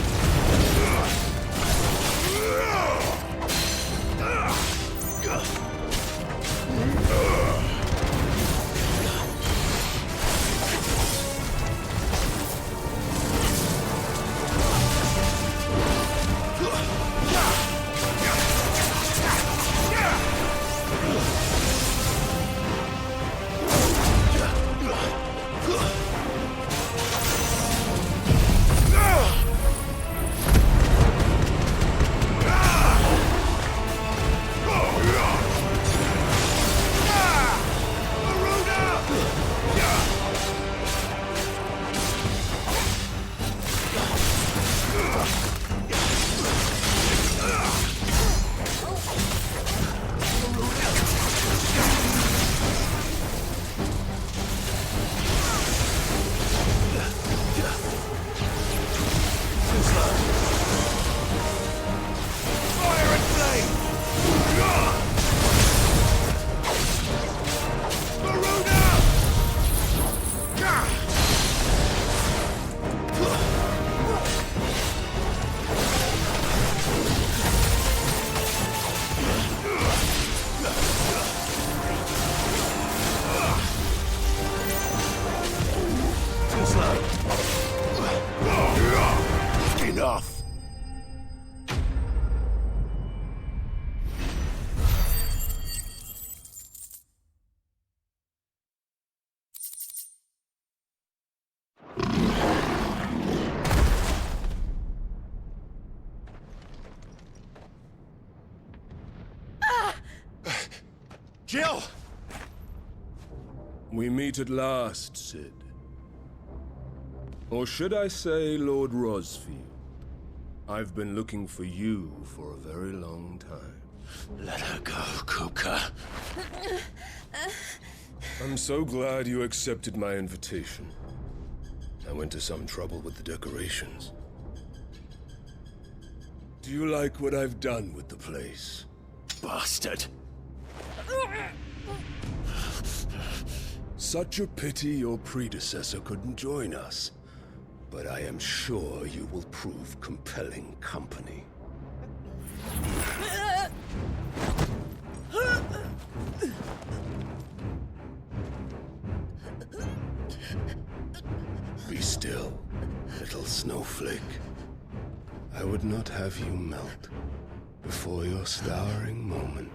Enough! Jill! We meet at last, Sid. Or should I say, Lord Rosfield? I've been looking for you for a very long time. Let her go, Kupka. I'm so glad you accepted my invitation. I went to some trouble with the decorations. Do you like what I've done with the place? Bastard. Such a pity your predecessor couldn't join us. But I am sure you will prove compelling company. Be still, little snowflake. I would not have you melt before your starring moment.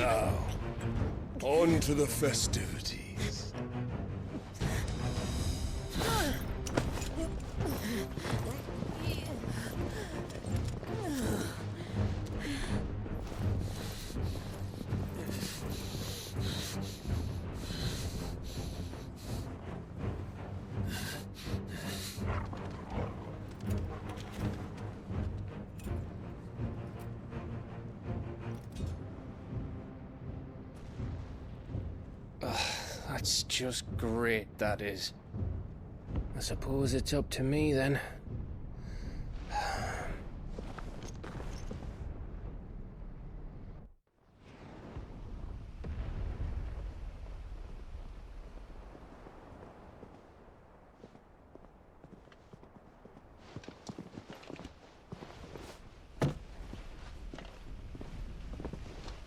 Now, on to the festivities. That's just great, that is. I suppose it's up to me then.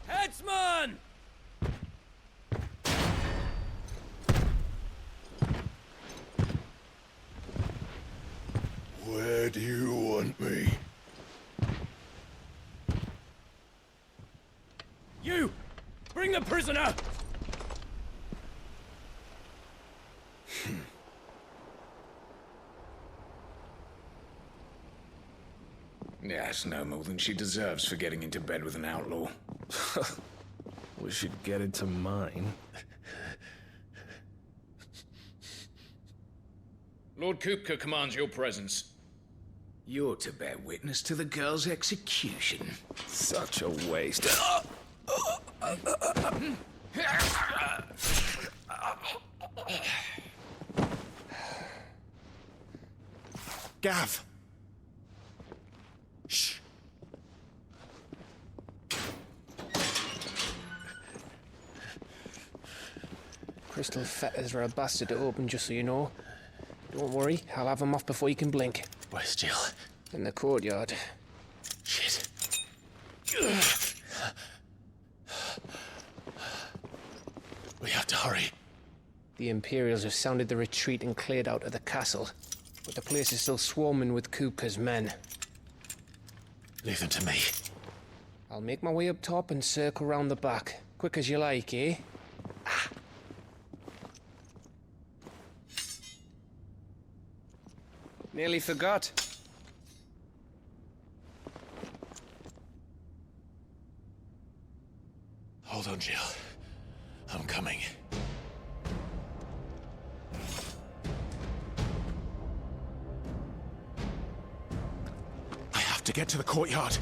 Headsman! Where do you want me? You! Bring the prisoner! Yeah, it's no more than she deserves for getting into bed with an outlaw. We should get into mine. Lord Kupka commands your presence. You're to bear witness to the girl's execution. Such a waste. Gav! Shh! Crystal fetters are a bastard to open, just so you know. Don't worry, I'll have them off before you can blink. Where's Jill? In the courtyard. Shit. We have to hurry. The Imperials have sounded the retreat and cleared out of the castle, but the place is still swarming with Kupka's men. Leave them to me. I'll make my way up top and circle round the back. Quick as you like, eh? Nearly forgot. Hold on, Jill. I'm coming. I have to get to the courtyard.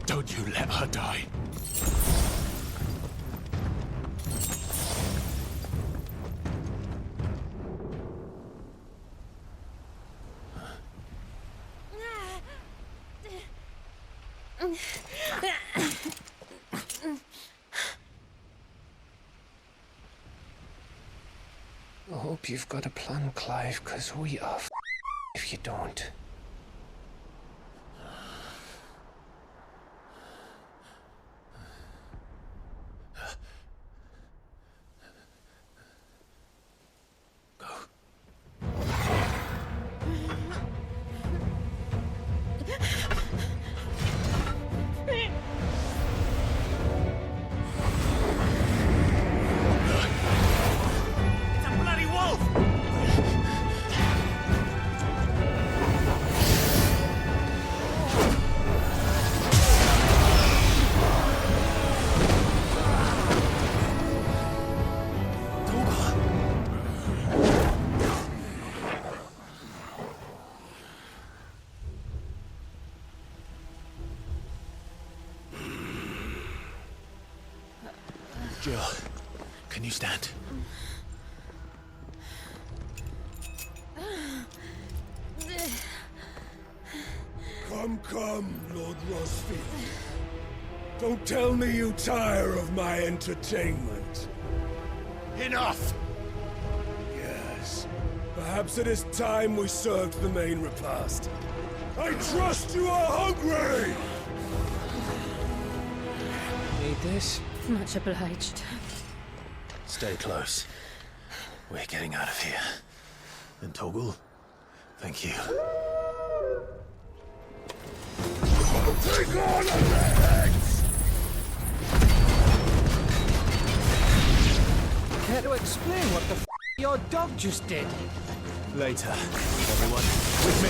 Don't you let her die. I hope you've got a plan, Clive, because we are if you don't. Jill, can you stand? Come, Lord Rosfield. Don't tell me you tire of my entertainment. Enough! Yes. Perhaps it is time we served the main repast. I trust you are hungry! Need this? Much obliged. Stay close. We're getting out of here. And Toggle, thank you. Take all of their heads! Care to explain what the f your dog just did? Later, everyone. With me.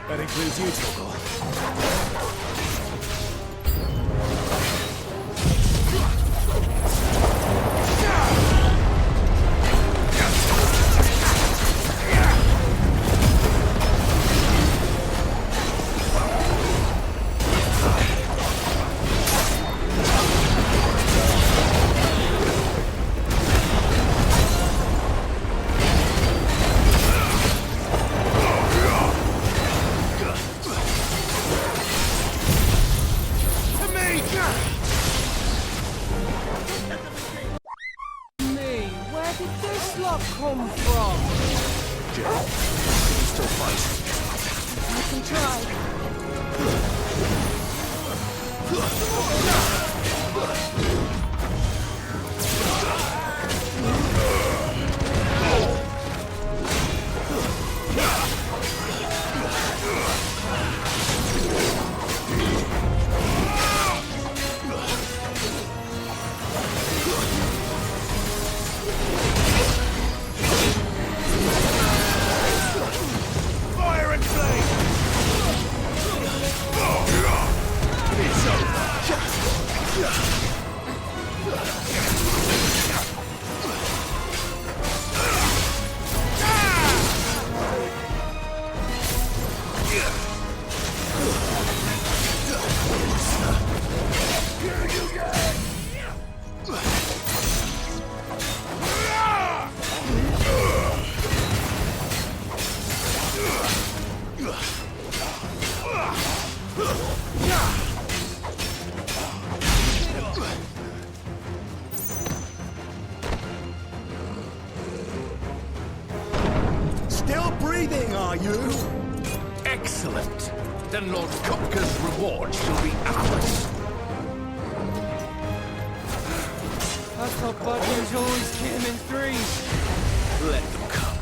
That includes you, Toggle. Where did this lot come from? Jill, can you still fight? I can Fire and flame! It's over! Still breathing, are you? Excellent. Then Lord Kupka's reward shall be ours. I thought Buddies always came in threes. Let them come.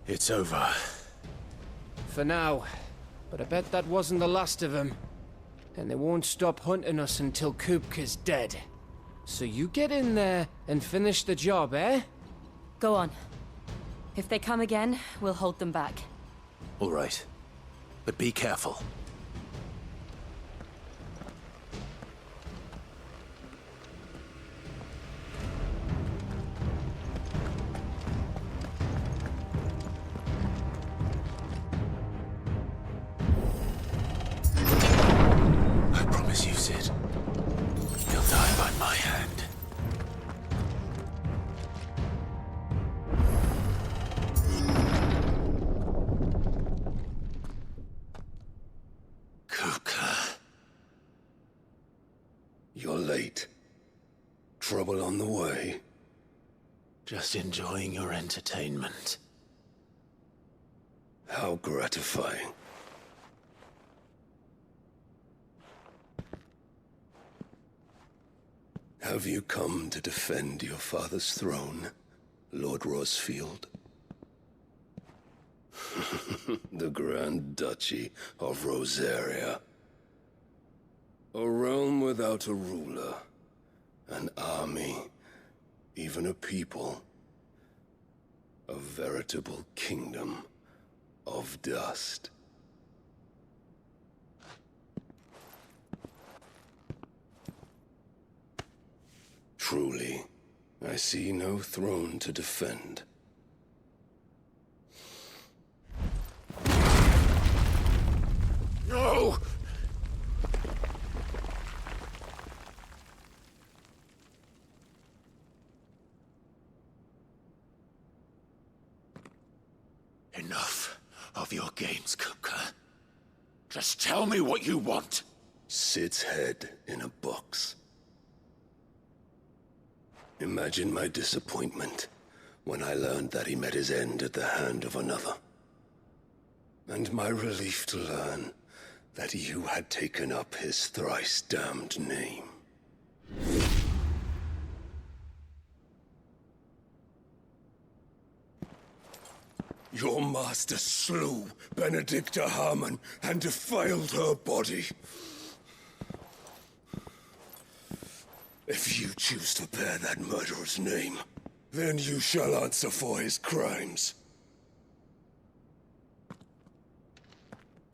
It's over. For now. But I bet that wasn't the last of them. And they won't stop hunting us until Kupka's dead. So you get in there and finish the job, eh? Go on. If they come again, we'll hold them back. All right. But be careful. I promise you, Sid. He'll die by my hand. You're late. Trouble on the way? Just enjoying your entertainment. How gratifying. Have you come to defend your father's throne, Lord Rosfield? The Grand Duchy of Rosaria. A realm without a ruler, an army, even a people. A veritable kingdom of dust. Truly, I see no throne to defend. No! Enough of your games, Kupka. Just tell me what you want. Sid's head in a box. Imagine my disappointment when I learned that he met his end at the hand of another. And my relief to learn that you had taken up his thrice-damned name. Your master slew Benedicta Harmon and defiled her body. If you choose to bear that murderer's name, then you shall answer for his crimes.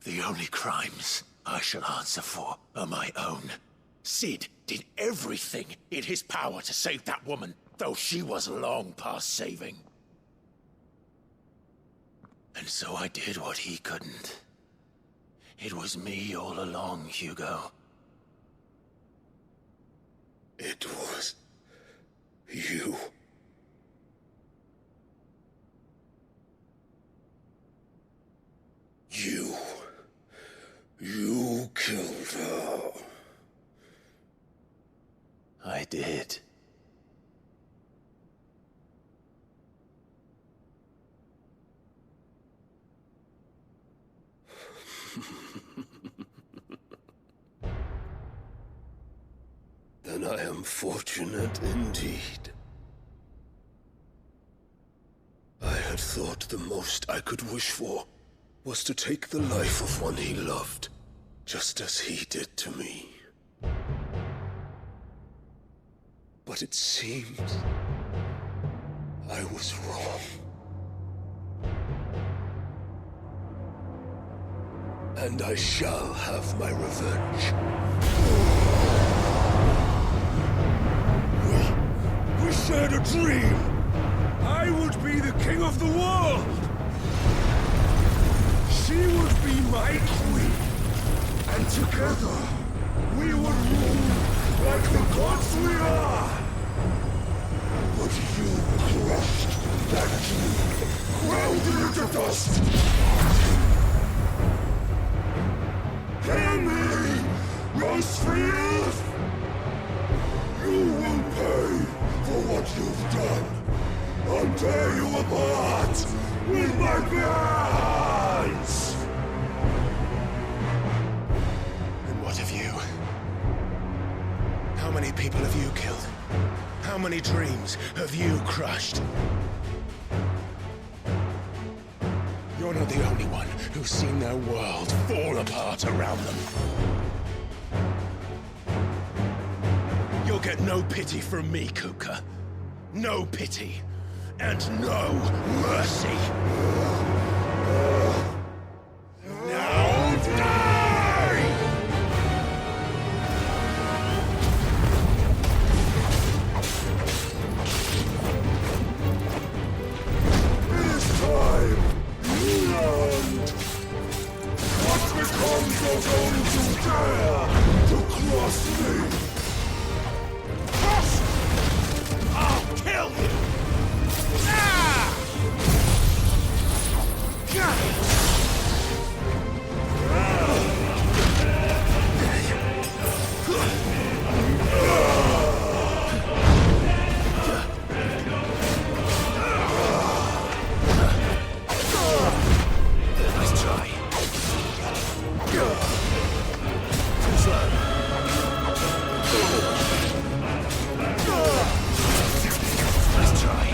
The only crimes I shall answer for are my own. Sid did everything in his power to save that woman, though she was long past saving. And so I did what he couldn't. It was me all along, Hugo. It was you. You killed her. I did. Then I am fortunate indeed. I had thought the most I could wish for was to take the life of one he loved, just as he did to me. But it seems I was wrong. And I shall have my revenge. We shared a dream. I would be the king of the world. She would be my queen. And together, we would rule like the gods we are. But you crushed that dream, ground it into dust. Hear me, Rosefield! You will pay for what you've done. I'll tear you apart with my bare hands! And what of you? How many people have you killed? How many dreams have you crushed? You're not the only one who's seen their world fall apart around them. You'll get no pity from me, Kuka. No pity. and no mercy. Now die! This time, land! What becomes of those who dare to cross me? Cross! I'll kill you! Ah! Nice try. Nice try.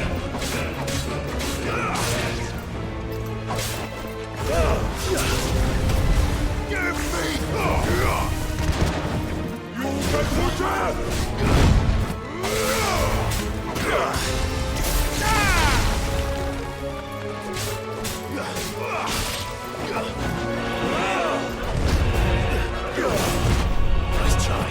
Give me! You bet for death! Nice try.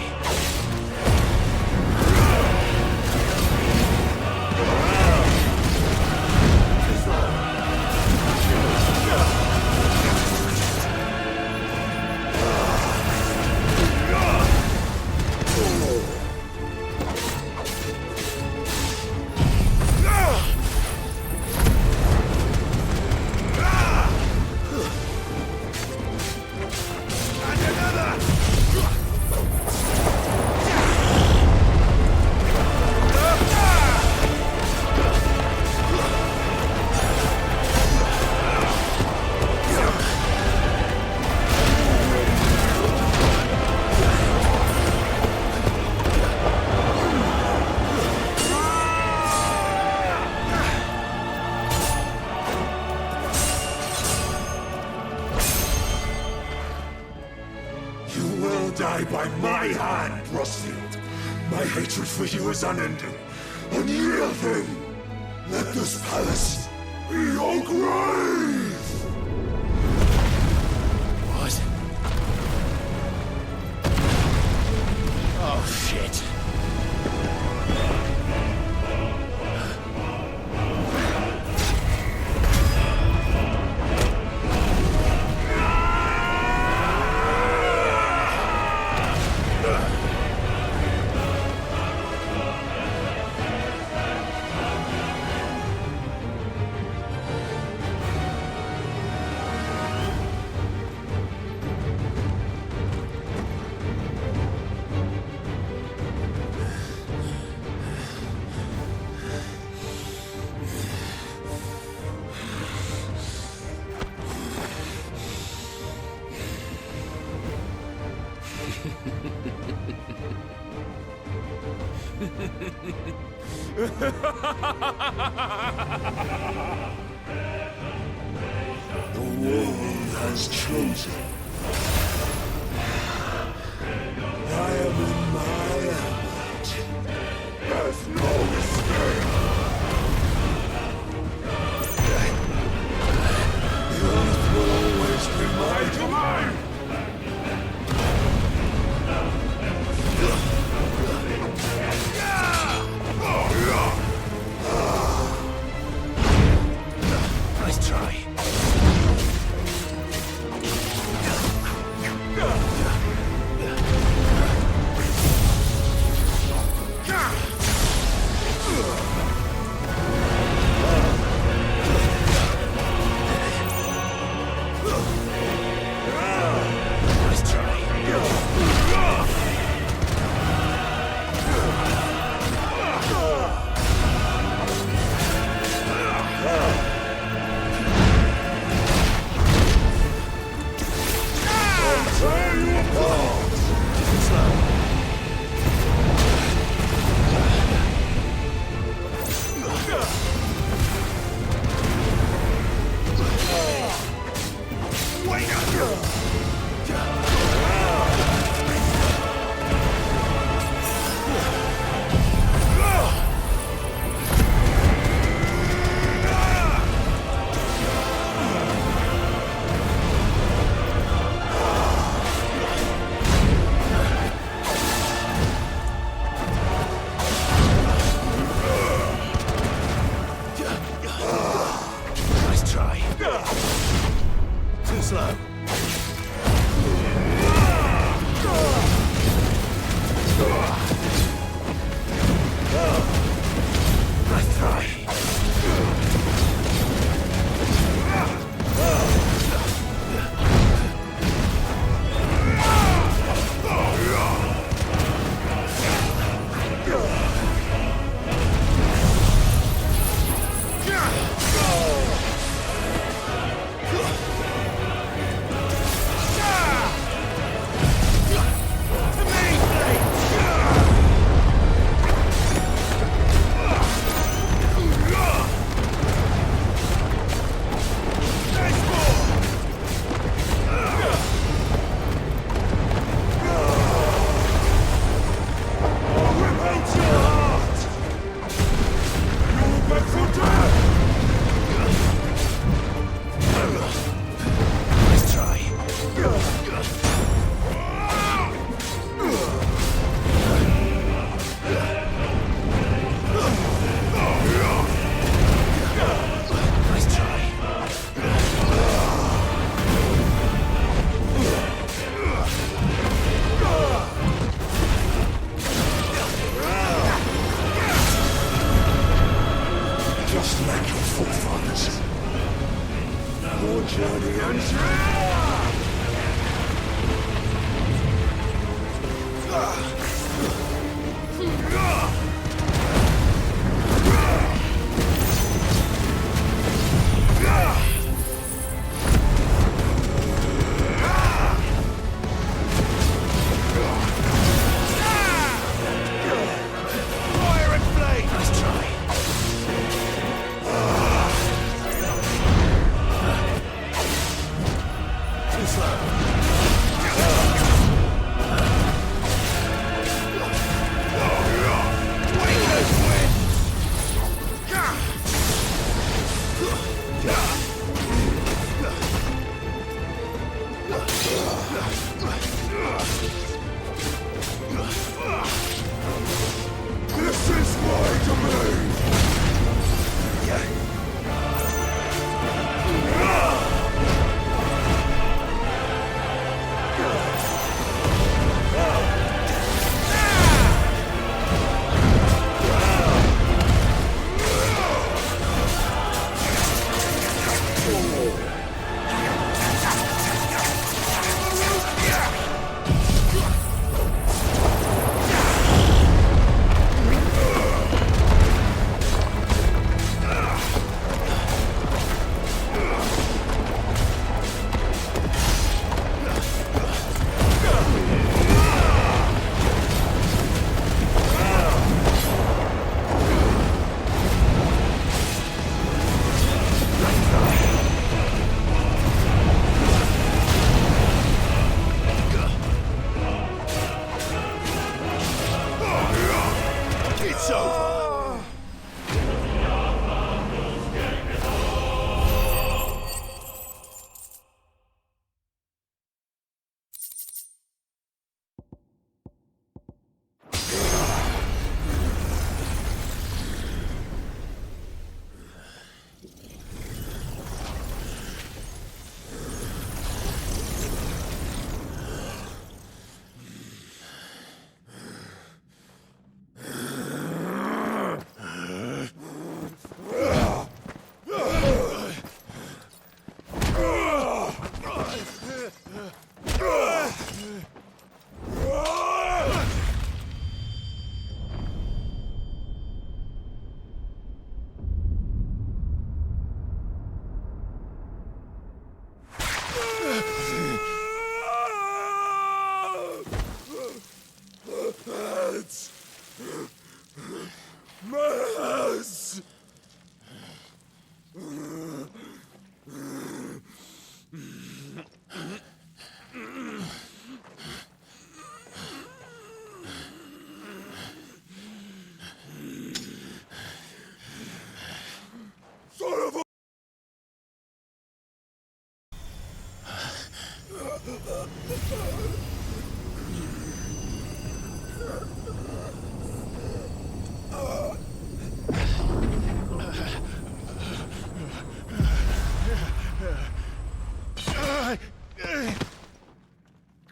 Die by my hand, Rosfield. My hatred for you is unending, unyielding. Let this palace be your grave! What? Oh, shit. The world has chosen. I am in my element. There's no escape. The earth will always be my domain. Nice try. This is my domain! It's over! Mess! Son of a...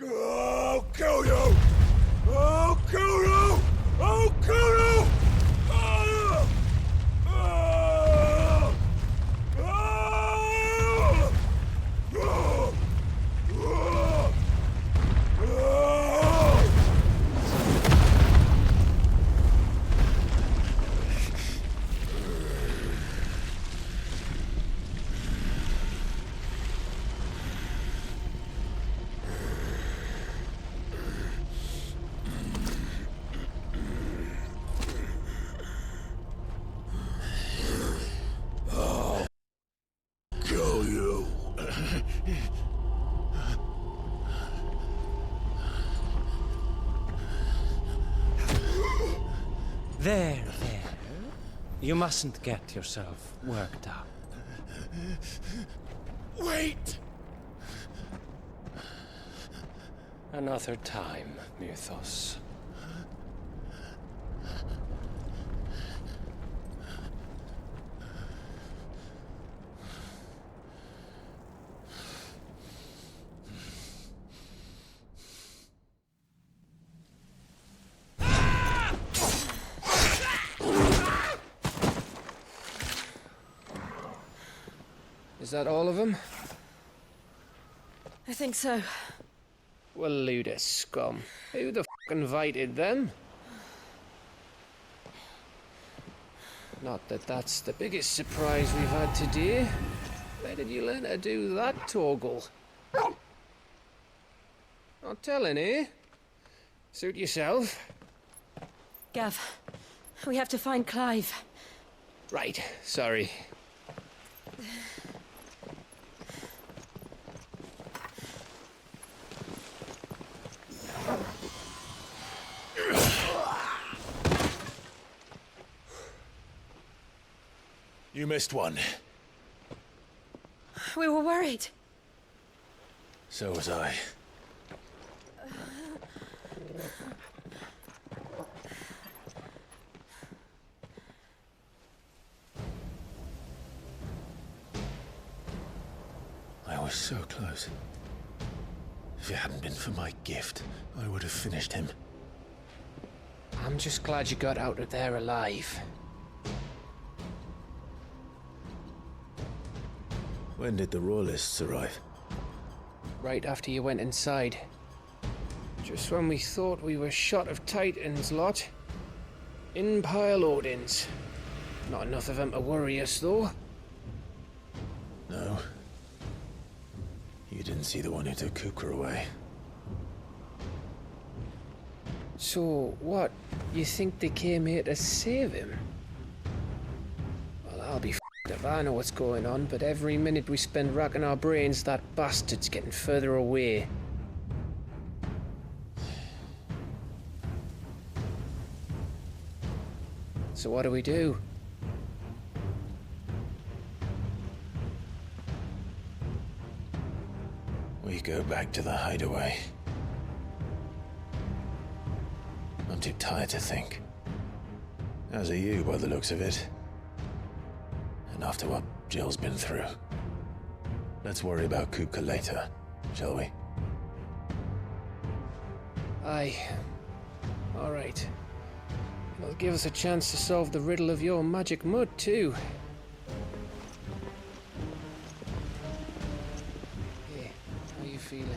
I'll kill you! I'll kill you! I'll kill you! Kill you. There. You mustn't get yourself worked up. Wait! Another time, Mythos. Is that all of them? I think so. Well, Luda scum. Who the f invited them. Not that that's the biggest surprise we've had today. Where did you learn to do that, Torgal? Not telling, eh? Suit yourself. Gav, we have to find Clive. Right, sorry. You missed one. We were worried. So was I. I was so close. If it hadn't been for my gift, I would have finished him. I'm just glad you got out of there alive. When did the Royalists arrive? Right after you went inside. Just when we thought we were shot of Titans lot. In pile Odins. Not enough of them to worry us, though. No. You didn't see the one who took Kupka away. So, what? You think they came here to save him? Well, I'll be f***ed if I know what's going on, but every minute we spend racking our brains, that bastard's getting further away. So what do we do? We go back to the hideaway. I'm too tired to think. As are you, by the looks of it. And after what Jill's been through. Let's worry about Kupka later, shall we? Aye. All right. It'll give us a chance to solve the riddle of your magic mud, too. Hey, how you feeling?